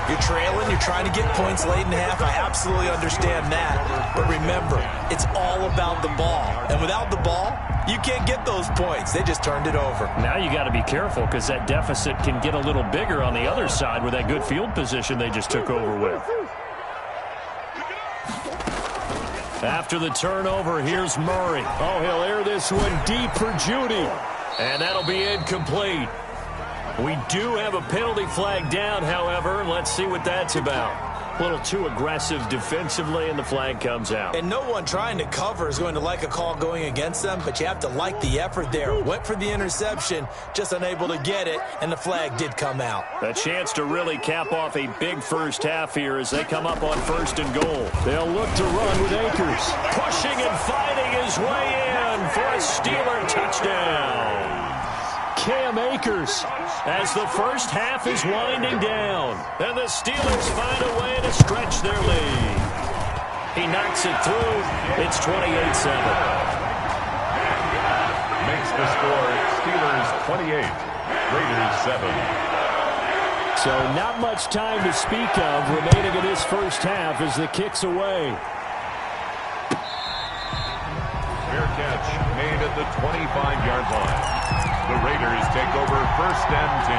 You're trailing, you're trying to get points late in the half. I absolutely understand that. But remember, it's all about the ball. And without the ball, you can't get those points. They just turned it over. Now you got to be careful because that deficit can get a little bigger on the other side with that good field position they just took over with. After the turnover, here's Murray. Oh, he'll air this one deep for Jeudy. And that'll be incomplete. We do have a penalty flag down, however. Let's see what that's about. A little too aggressive defensively, and the flag comes out. And no one trying to cover is going to like a call going against them, but you have to like the effort there. Went for the interception, just unable to get it, and the flag did come out. A chance to really cap off a big first half here as they come up on 1st and goal. They'll look to run with Akers. Pushing and fighting his way in for a Steeler touchdown. Cam Akers as the first half is winding down. And the Steelers find a way to stretch their lead. He knocks it through. It's 28-7. Makes the score Steelers 28, Raiders 7. So not much time to speak of remaining in this first half as the kick's away. Fair catch made at the 25-yard line. The Raiders take over 1st and 10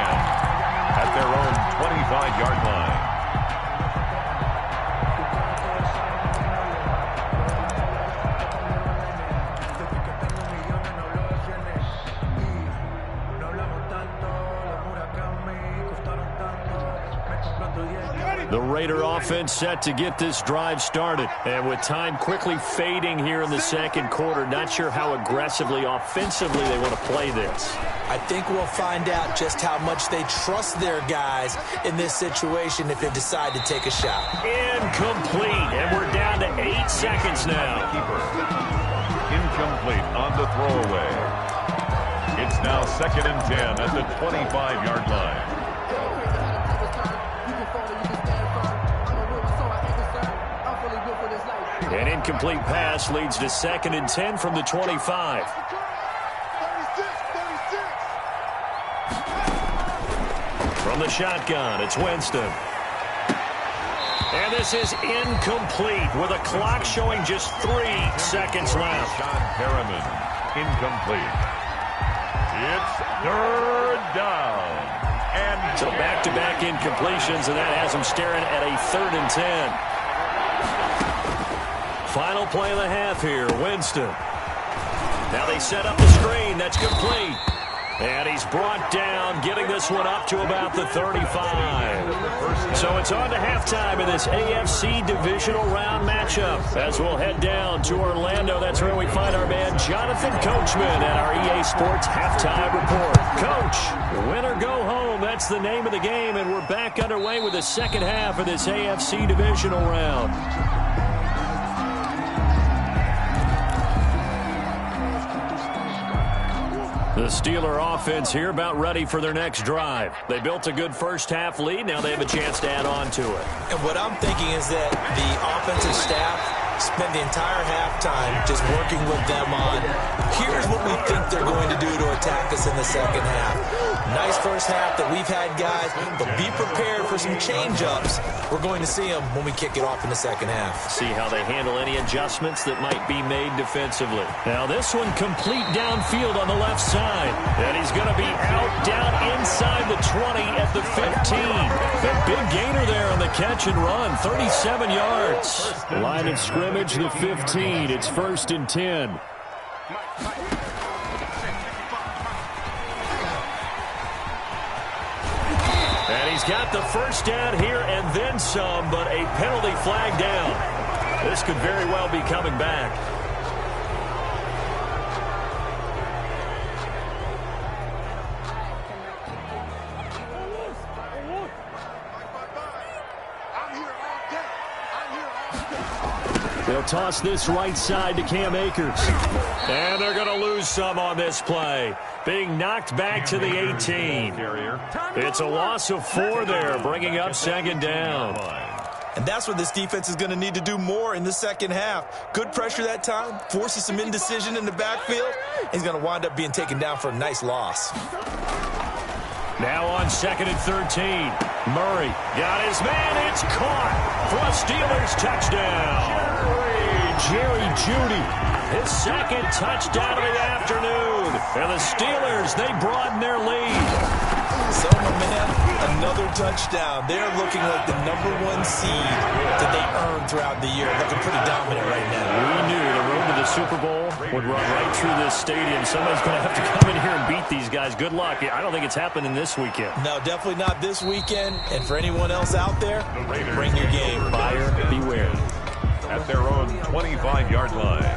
at their own 25-yard line. The Raider offense set to get this drive started. And with time quickly fading here in the 2nd quarter, not sure how aggressively, offensively they want to play this. I think we'll find out just how much they trust their guys in this situation if they decide to take a shot. Incomplete, and we're down to 8 seconds now. Keeper. Incomplete on the throwaway. It's now 2nd and 10 at the 25-yard line. An incomplete pass leads to 2nd and 10 from the 25. From the shotgun, it's Winston. And this is incomplete with a clock showing just 3 seconds left. Sean Perriman, incomplete. It's 3rd down. And so back-to-back incompletions, and that has them staring at a 3rd and 10. Final play of the half here, Winston. Now they set up the screen. That's complete. And he's brought down, getting this one up to about the 35. So it's on to halftime in this AFC divisional round matchup. As we'll head down to Orlando, that's where we find our man Jonathan Coachman at our EA Sports Halftime Report. Coach, win or go home, that's the name of the game, and we're back underway with the second half of this AFC divisional round. The Steeler offense here about ready for their next drive. They built a good first-half lead. Now they have a chance to add on to it. And what I'm thinking is that the offensive staff spent the entire halftime just working with them on, here's what we think they're going to do to attack us in the second half. Nice first half that we've had, guys, but be prepared for some change-ups. We're going to see them when we kick it off in the second half. See how they handle any adjustments that might be made defensively. Now this one complete downfield on the left side. And he's going to be out down inside the 20 at the 15. A big gainer there on the catch and run, 37 yards. Line of scrimmage, the 15. It's 1st and 10. And he's got the first down here and then some, but a penalty flag down. This could very well be coming back. They'll toss this right side to Cam Akers. And they're going to lose some on this play. Being knocked back to the 18. It's a loss of 4 there, bringing up second down. And that's what this defense is going to need to do more in the second half. Good pressure that time, forces some indecision in the backfield. He's going to wind up being taken down for a nice loss. Now on 2nd and 13. Murray got his man. It's caught for a Steelers touchdown. Jerry Jeudy, his second touchdown of the afternoon. And the Steelers, they broaden their lead. So, my man, another touchdown. They're looking like the #1 seed that they earned throughout the year. Looking pretty dominant right now. We knew the road to the Super Bowl would run right through this stadium. Somebody's going to have to come in here and beat these guys. Good luck. I don't think it's happening this weekend. No, definitely not this weekend. And for anyone else out there, bring your game. Buyer beware. At their own 25-yard line.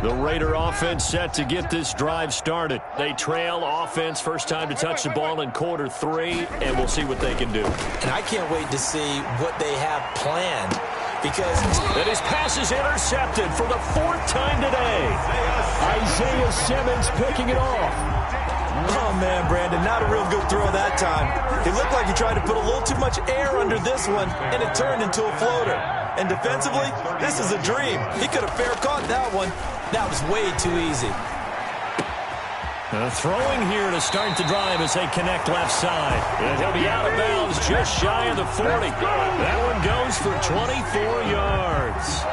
The Raider offense set to get this drive started. They trail offense, first time to touch the ball in quarter 3, and we'll see what they can do. And I can't wait to see what they have planned, because that his pass is intercepted for the 4th time today. Isaiah Simmons picking it off. Oh, man, Brandon, not a real good throw that time. It looked like he tried to put a little too much air under this one, and it turned into a floater. And defensively, this is a dream. He could have fair caught that one. That was way too easy. Throwing here to start the drive as they connect left side. And he'll be out of bounds just shy of the 40. That one goes for 24 yards.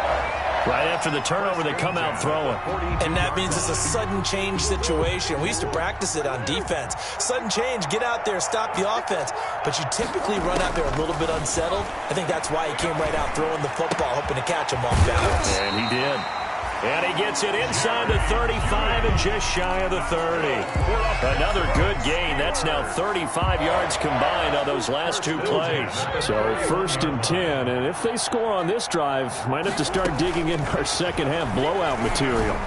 Right after the turnover, they come out throwing. And that means it's a sudden change situation. We used to practice it on defense. Sudden change, get out there, stop the offense. But you typically run out there a little bit unsettled. I think that's why he came right out throwing the football, hoping to catch him off balance. And he did. And he gets it inside the 35 and just shy of the 30. Another good gain. That's now 35 yards combined on those last 2 plays. So 1st and 10. And if they score on this drive, might have to start digging in our second half blowout material.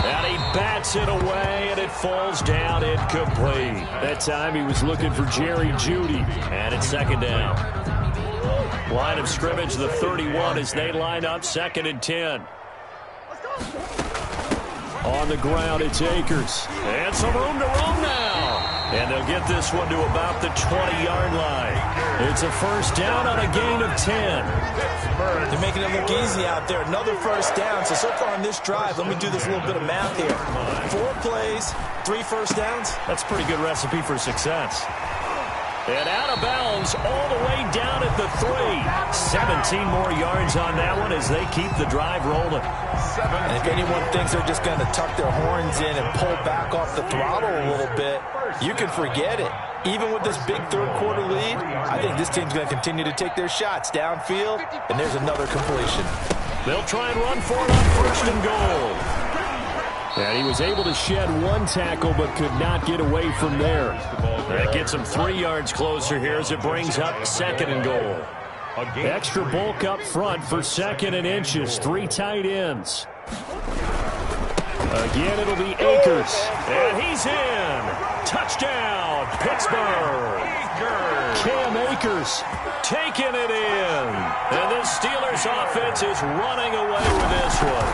And he bats it away, and it falls down incomplete. That time he was looking for Jerry Jeudy. And it's 2nd down. Line of scrimmage, the 31 as they line up 2nd and 10. On the ground, it's Akers. And some room to roam now. And they'll get this one to about the 20-yard line. It's a first down on a gain of 10. They're making it look easy out there. Another first down. So far on this drive, let me do this little bit of math here. 4 plays, 3 first downs. That's a pretty good recipe for success. And out of bounds all the way down at the 3. 17 more yards on that one as they keep the drive rolling. And if anyone thinks they're just going to tuck their horns in and pull back off the throttle a little bit, you can forget it. Even with this big third-quarter lead, I think this team's going to continue to take their shots downfield, and there's another completion. They'll try and run for it on first and goal. And he was able to shed one tackle but could not get away from there. That gets him 3 yards closer here as it brings up second and goal. Extra bulk up front for second and inches. 3 tight ends. Again, it'll be Akers. And he's in. Touchdown, Pittsburgh. Cam Akers taking it in. And this Steelers offense is running away with this one.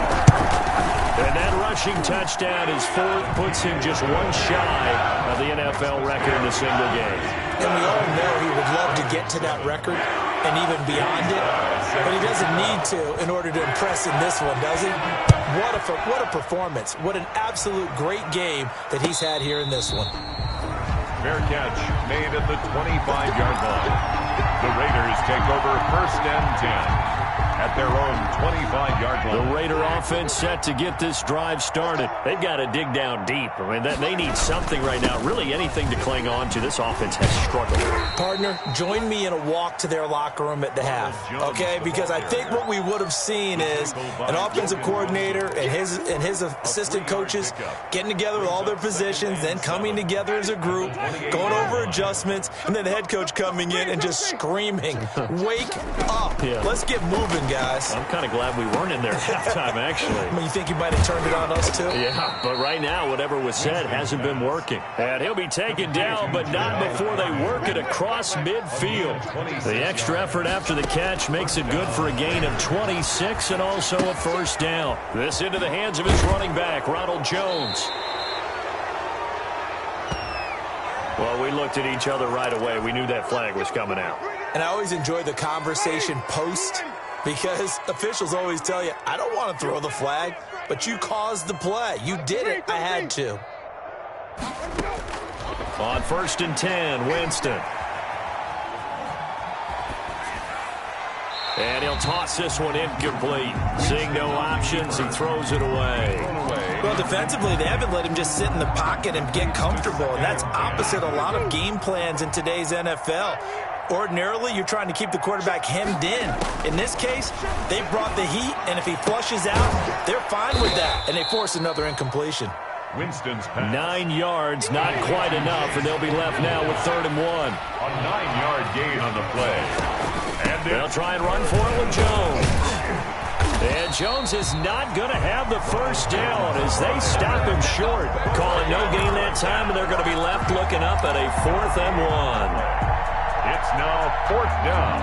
And that rushing touchdown is 4th, puts him just 1 shy of the NFL record in a single game. And we all know he would love to get to that record and even beyond it, but he doesn't need to in order to impress in this one, does he? What a performance. What an absolute great game that he's had here in this one. Fair catch made at the 25-yard line. The Raiders take over first and 10 at their own 25-yard line. The Raider offense set to get this drive started. They've got to dig down deep. I mean, they need something right now, really anything to cling on to. This offense has struggled. Partner, join me in a walk to their locker room at the half, okay? Because I think what we would have seen is an offensive coordinator and his assistant coaches getting together with all their positions, then coming together as a group, going over adjustments, and then the head coach coming in and just screaming, "Wake up. Yeah. Let's get moving, guys." I'm kind of glad we weren't in there at halftime, actually. I mean, you think you might have turned it on us, too? Yeah, but right now, whatever was said hasn't been working. And he'll be taken down, but not before they work it across midfield. The extra effort after the catch makes it good for a gain of 26 and also a first down. This into the hands of his running back, Ronald Jones. Well, we looked at each other right away. We knew that flag was coming out. And I always enjoy the conversation post because officials always tell you, I don't want to throw the flag, but you caused the play. You did it. I had to. On first and 10, Winston. And he'll toss this one incomplete. Seeing no options, he throws it away. Well, defensively, they haven't let him just sit in the pocket and get comfortable, and that's opposite a lot of game plans in today's NFL. Ordinarily, you're trying to keep the quarterback hemmed in. In this case, they brought the heat, and if he flushes out, they're fine with that, and they force another incompletion. Winston's pass. 9 yards, not quite enough, and they'll be left now with 3rd and 1. A 9-yard gain on the play. And they'll try and run for it with Jones. And Jones is not going to have the first down as they stop him short. Calling no gain that time, and they're going to be left looking up at a 4th and 1. It's now 4th down.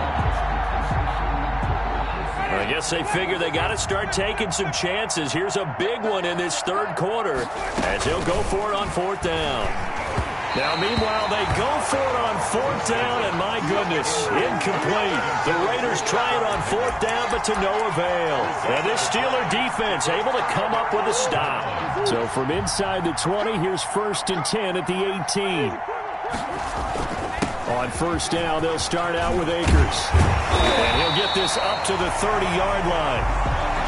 I guess they figure they got to start taking some chances. Here's a big one in this 3rd quarter as he'll go for it on 4th down. Now, meanwhile, they go for it on 4th down, and my goodness, incomplete. The Raiders try it on 4th down, but to no avail. And this Steeler defense able to come up with a stop. So from inside the 20, here's 1st and 10 at the 18. On 1st down, they'll start out with Akers. And he'll get this up to the 30-yard line.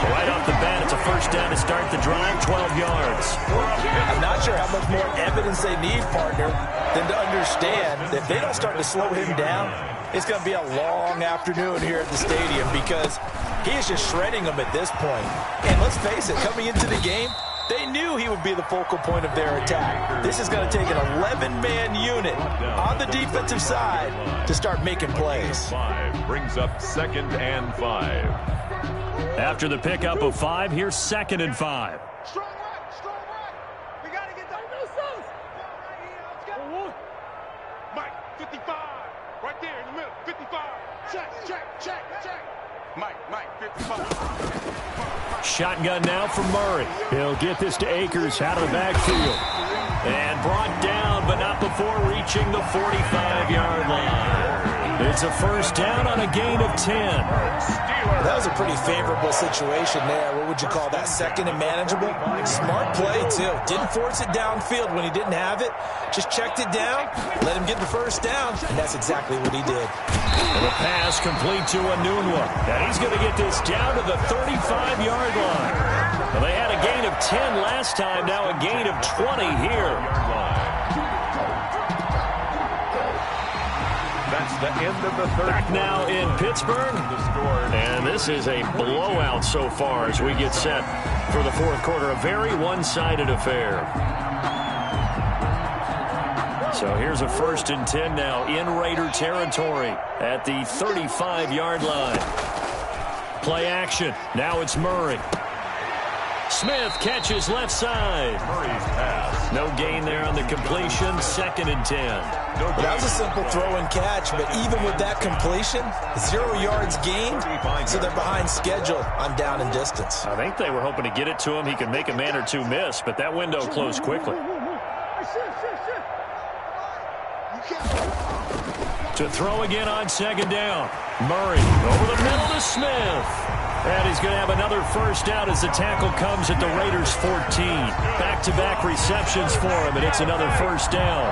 Right off the bat, it's a 1st down to start the drive, 12 yards. I'm not sure how much more evidence they need, partner, than to understand that if they don't start to slow him down, it's going to be a long afternoon here at the stadium because he is just shredding them at this point. And let's face it, coming into the game, they knew he would be the focal point of their attack. This is going to take an 11-man unit on the defensive side to start making plays. Brings up 2nd and 5. After the pickup of 5, here's 2nd and 5. Strong right. We got to get that. Mike, 55. Right there in the middle, 55. Check. Mike, 55. Shotgun now from Murray. He'll get this to Akers out of the backfield. And brought down, but not before reaching the 45-yard line. It's a 1st down on a gain of 10. That was a pretty favorable situation there. What would you call that? 2nd and manageable? Smart play, too. Didn't force it downfield when he didn't have it. Just checked it down, let him get the 1st down, and that's exactly what he did. And the pass complete to Anunwa. And he's going to get this down to the 35-yard line. Well, they had a gain of 10 last time, now a gain of 20 here. That's the end of the third. Back now in Pittsburgh. And this is a blowout so far as we get set for the fourth quarter. A very one-sided affair. So here's a 1st and 10 now in Raider territory at the 35-yard line. Play action. Now it's Murray. Smith catches left side. Murray's pass. No gain there on the completion. 2nd and 10. Well, that was a simple throw and catch, but even with that completion, 0 yards gained, so they're behind schedule on down and distance. I think they were hoping to get it to him. He could make a man or two miss, but that window closed quickly. To throw again on 2nd down. Murray over the middle to Smith. And he's going to have another first down as the tackle comes at the Raiders' 14. Back-to-back receptions for him, and it's another first down.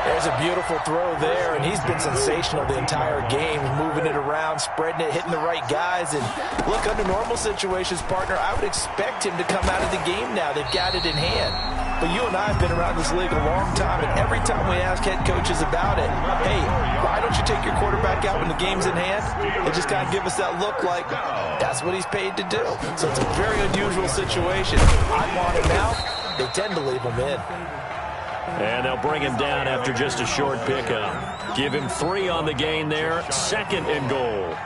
There's a beautiful throw there, and he's been sensational the entire game, moving it around, spreading it, hitting the right guys. And look, under normal situations, partner, I would expect him to come out of the game now. They've got it in hand. But you and I have been around this league a long time, and every time we ask head coaches about it, hey, why don't you take your quarterback out when the game's in hand? They just kind of give us that look like that's what he's paid to do. So it's a very unusual situation. I want him out. They tend to leave him in. And they'll bring him down after just a short pickup. Give him 3 on the gain there. 2nd and goal.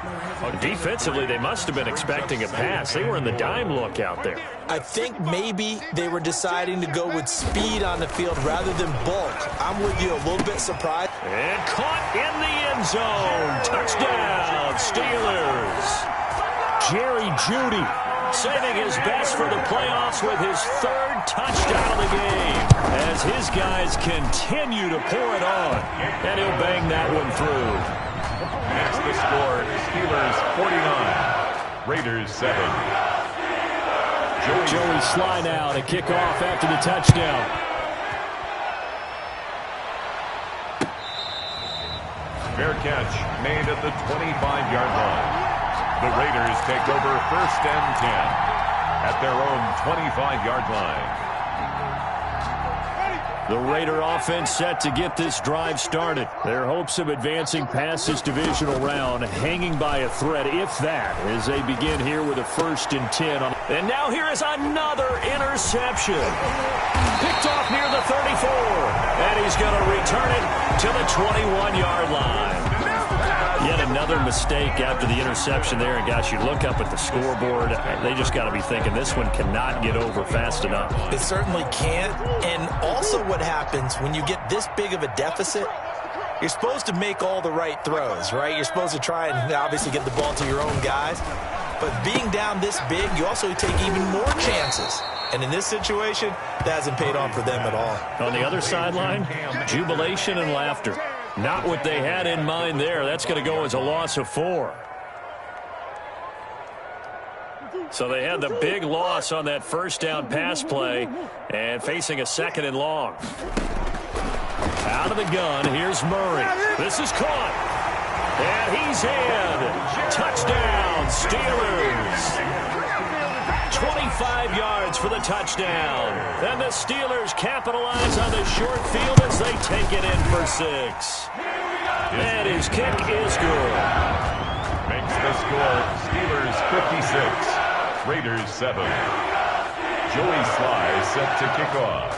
Defensively, they must have been expecting a pass. They were in the dime look out there. I think maybe they were deciding to go with speed on the field rather than bulk. I'm with you, a little bit surprised. And caught in the end zone. Touchdown, Steelers. Jerry Jeudy saving his best for the playoffs with his 3rd touchdown of the game as his guys continue to pour it on. And he'll bang that one through. That's the score. Steelers 49. Raiders 7. Joey Sly now to kick off after the touchdown. Fair catch made at the 25-yard line. The Raiders take over 1st and 10 at their own 25-yard line. The Raider offense set to get this drive started. Their hopes of advancing past this divisional round hanging by a thread, if that, as they begin here with a 1st and 10. And now here is another interception. Picked off near the 34. And he's going to return it to the 21-yard line. Yet another mistake after the interception there. And, gosh, you look up at the scoreboard, they just got to be thinking this one cannot get over fast enough. It certainly can't. And also what happens when you get this big of a deficit, you're supposed to make all the right throws, right? You're supposed to try and obviously get the ball to your own guys. But being down this big, you also take even more chances. And in this situation, that hasn't paid off for them at all. On the other sideline, jubilation and laughter. Not what they had in mind there. That's going to go as a loss of 4. So they had the big loss on that first down pass play and facing a 2nd and long. Out of the gun, here's Murray. This is caught. And he's in. Touchdown, Steelers. 25 yards for the touchdown. And the Steelers capitalize on the short field as they take it in for 6. And his kick is good. Makes the score Steelers 56, Raiders 7. Joey Sly set to kick off.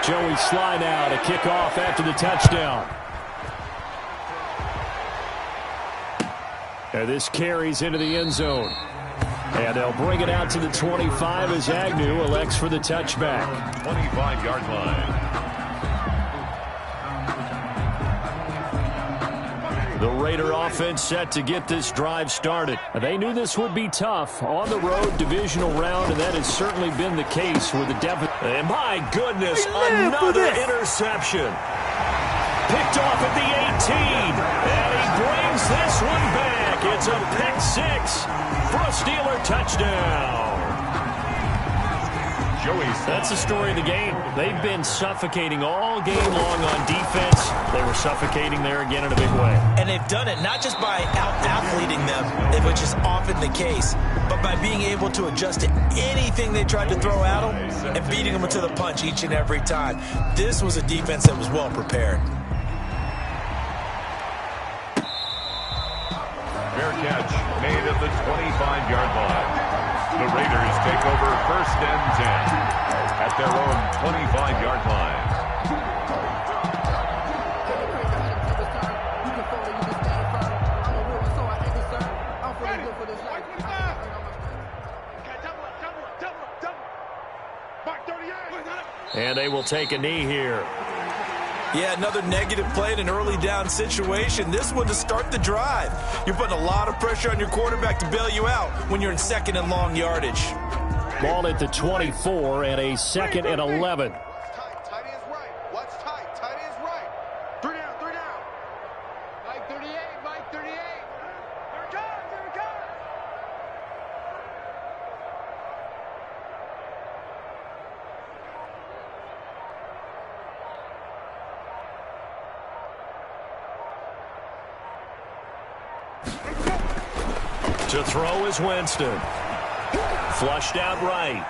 Joey Sly now to kick off after the touchdown. And this carries into the end zone. And they'll bring it out to the 25 as Agnew elects for the touchback. 25-yard line. The Raider offense set to get this drive started. They knew this would be tough. On the road, divisional round, and that has certainly been the case with the deficit. And my goodness, another interception. Picked off at the 18. And he brings this one back. It's a pick 6 for a Steeler touchdown. That's the story of the game. They've been suffocating all game long on defense. They were suffocating there again in a big way. And they've done it not just by out-athleting them, which is often the case, but by being able to adjust to anything they tried to throw at them and beating them to the punch each and every time. This was a defense that was well prepared. Fair catch made at the 25-yard line. The Raiders take over 1st and 10 at their own 25-yard line. And they will take a knee here. Yeah, another negative play in an early down situation. This one to start the drive. You're putting a lot of pressure on your quarterback to bail you out when you're in 2nd and long yardage. Ball at the 24 and a 2nd and 11. Tight is right. What's tight? Tight is right. 3 down, 3 down. Mike 38, Mike 38. Here it comes, here it comes. To throw is Winston. Flushed out right.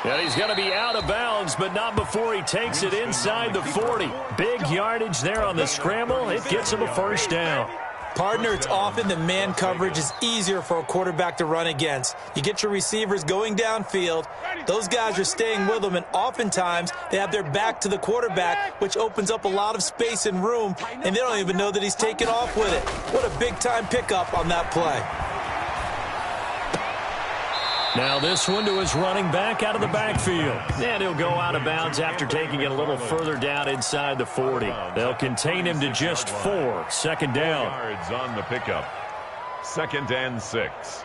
And he's going to be out of bounds, but not before he takes it inside the 40. Big yardage there on the scramble. It gets him a 1st down. Partner, it's often that man coverage is easier for a quarterback to run against. You get your receivers going downfield. Those guys are staying with them, and oftentimes they have their back to the quarterback, which opens up a lot of space and room, and they don't even know that he's taken off with it. What a big-time pickup on that play. Now this one to his running back out of the backfield. And he'll go out of bounds after taking it a little further down inside the 40. They'll contain him to just 4. 2nd down. Yards on the pickup. 2nd and 6.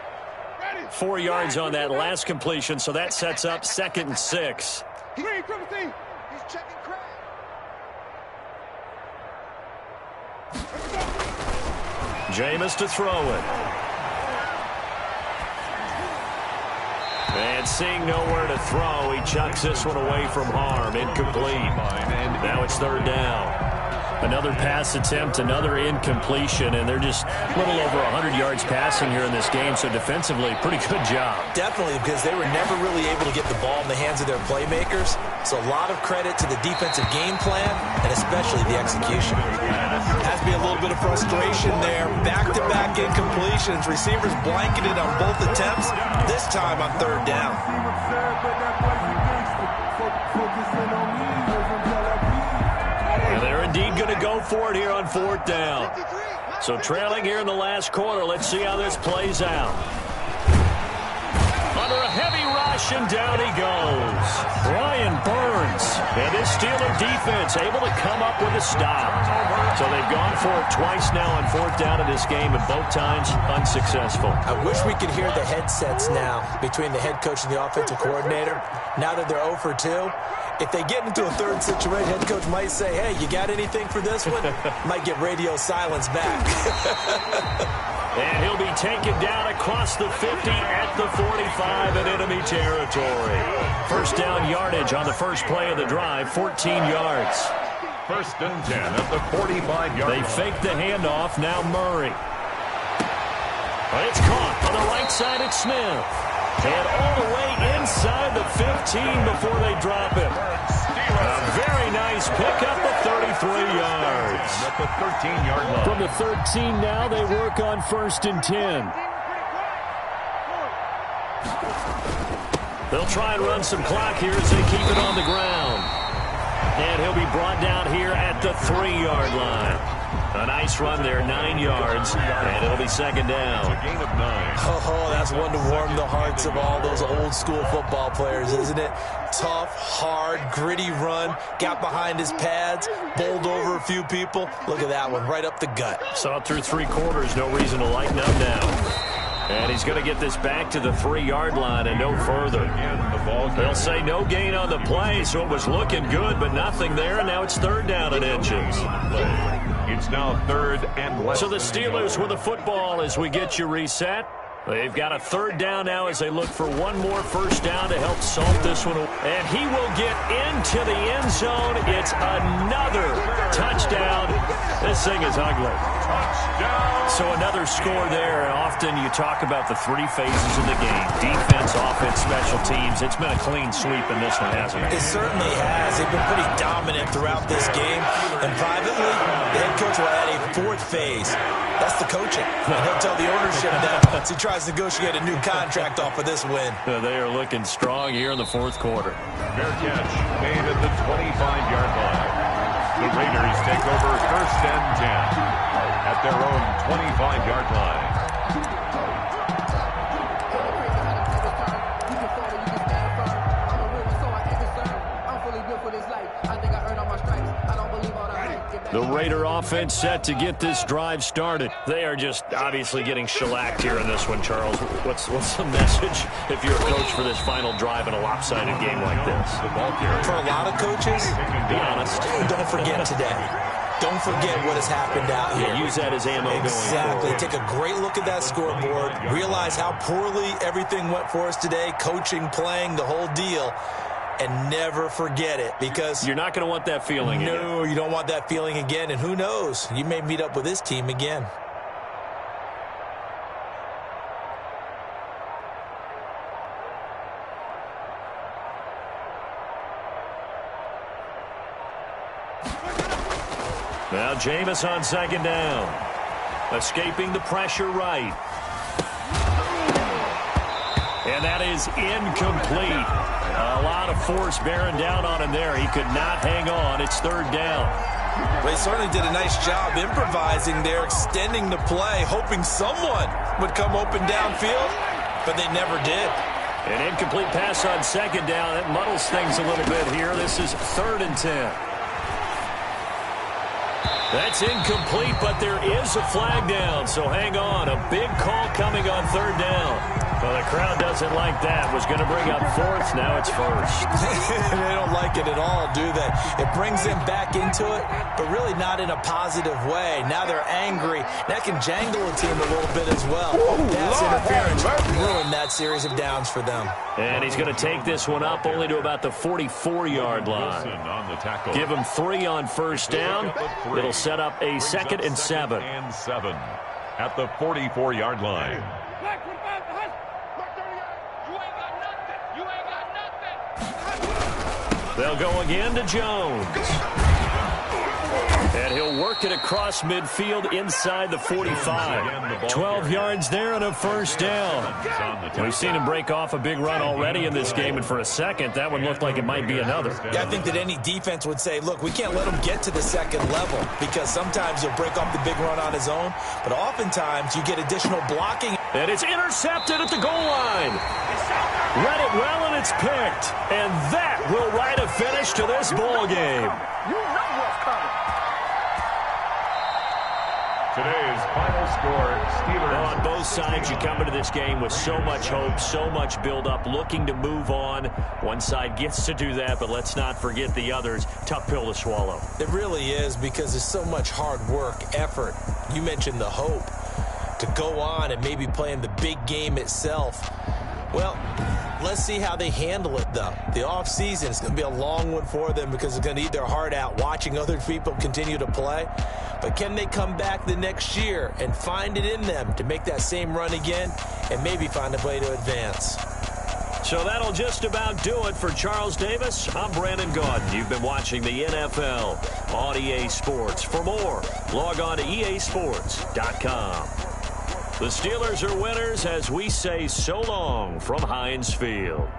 4 yards on that last completion, so that sets up 2nd and 6. He's checking Craig. Jameis to throw it. And seeing nowhere to throw, he chucks this one away from harm. Incomplete. And now it's 3rd down. Another pass attempt, another incompletion, and they're just a little over 100 yards passing here in this game, so defensively, pretty good job. Definitely, because they were never really able to get the ball in the hands of their playmakers, so a lot of credit to the defensive game plan, and especially the execution. Has to be a little bit of frustration there. Back-to-back incompletions. Receivers blanketed on both attempts, this time on 3rd down. And they're indeed going to go for it here on 4th down. So trailing here in the last quarter. Let's see how this plays out. Under a heavy rush, and down he goes. Brian Burns. And this Steeler defense able to come up with a stop. So they've gone for it twice now on 4th down in this game, and both times unsuccessful. I wish we could hear the headsets now between the head coach and the offensive coordinator. Now that they're 0 for 2. If they get into a 3rd situation, head coach might say, hey, you got anything for this one? Might get radio silence back. And he'll be taken down across the 50 at the 45 in enemy territory. 1st down yardage on the first play of the drive, 14 yards. 1st and 10 at the 45-yard line. They fake the handoff, now Murray. But it's caught on the right side at Smith. And all the way inside the 15 before they drop him. A very nice pickup of 33 yards. At the 13-yard line. From the 13 now, they work on 1st and 10. They'll try and run some clock here as they keep it on the ground. And he'll be brought down here at the 3-yard line. A nice run there, 9 yards, and it'll be 2nd down. A gain of 9. Oh, that's one to warm the hearts of all those old-school football players, isn't it? Tough, hard, gritty run, got behind his pads, bowled over a few people. Look at that one, right up the gut. Saw it through 3 quarters, no reason to lighten up now. And he's going to get this back to the 3-yard line and no further. They'll say no gain on the play, so it was looking good, but nothing there, and now it's 3rd down and inches. It's now 3rd and less. So the Steelers with the football as we get you reset. They've got a 3rd down now as they look for one more 1st down to help salt this one. And he will get into the end zone. It's another touchdown This thing is ugly. So another score there. Often you talk about the three phases of the game. Defense, offense, special teams. It's been a clean sweep in this one, hasn't it? It certainly has. They've been pretty dominant throughout this game. And privately, the head coach will add a fourth phase. That's the coaching. And he'll tell the ownership that once he tries to negotiate a new contract off of this win. They are looking strong here in the fourth quarter. Fair catch made at the 25-yard line. The Raiders take over 1st and 10 at their own 25-yard line. The Raider offense set to get this drive started. They are just obviously getting shellacked here in this one, Charles. What's the message if you're a coach for this final drive in a lopsided game like this? For a lot of coaches, be honest, don't forget today. Don't forget what has happened out here. Yeah, use that as ammo going forward. Exactly. Take a great look at that scoreboard. Realize how poorly everything went for us today. Coaching, playing, the whole deal. And never forget it, because you're not going to want that feeling again. No, you don't want that feeling again. And who knows? You may meet up with this team again. Now Jameis on second down. Escaping the pressure right. And that is incomplete. A lot of force bearing down on him there. He could not hang on. It's third down. Well, he certainly did a nice job improvising there, extending the play, hoping someone would come open downfield, but they never did. An incomplete pass on second down. That muddles things a little bit here. This is 3rd and 10. That's incomplete, but there is a flag down, so hang on. A big call coming on 3rd down. Well, the crowd doesn't like that. Was going to bring up 4th. Now it's 1st. They don't like it at all, do they? It brings them back into it, but really not in a positive way. Now they're angry. That can jangle a team a little bit as well. Pass interference ruined that series of downs for them. And he's going to take this one up only to about the 44-yard line. Give him 3 on first down. It'll set up a 2nd and 7. At the 44-yard line. They'll go again to Jones. And he'll work it across midfield inside the 45. 12 yards there and a first down. We've seen him break off a big run already in this game, and for a second, that one looked like it might be another. Yeah, I think that any defense would say, look, we can't let him get to the second level, because sometimes he'll break off the big run on his own, but oftentimes you get additional blocking. And it's intercepted at the goal line. Read it well, and it's picked. And that will write a finish to this ball game. You know what's coming. Today's final score, Steelers. Well, on both sides, you come into this game with so much hope, so much build-up, looking to move on. One side gets to do that, but let's not forget the others. Tough pill to swallow. It really is, because there's so much hard work, effort. You mentioned the hope to go on and maybe play in the big game itself. Well, let's see how they handle it, though. The offseason is going to be a long one for them, because they're going to eat their heart out watching other people continue to play. But can they come back the next year and find it in them to make that same run again and maybe find a way to advance? So that'll just about do it for Charles Davis. I'm Brandon Gaudin. You've been watching the NFL on EA Sports. For more, log on to easports.com. The Steelers are winners as we say so long from Heinz Field.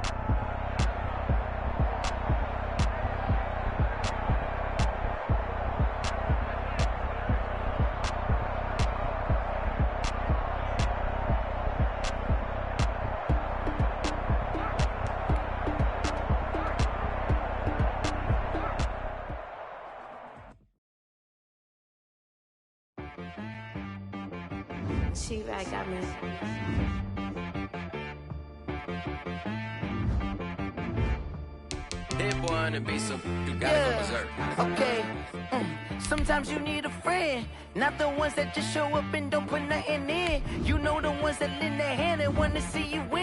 She-Rag got me. That boy on the beat, so you gotta go berserk. Okay. Sometimes you need a friend, not the ones that just show up and don't put nothing in. You know, the ones that lend their hand and want to see you win.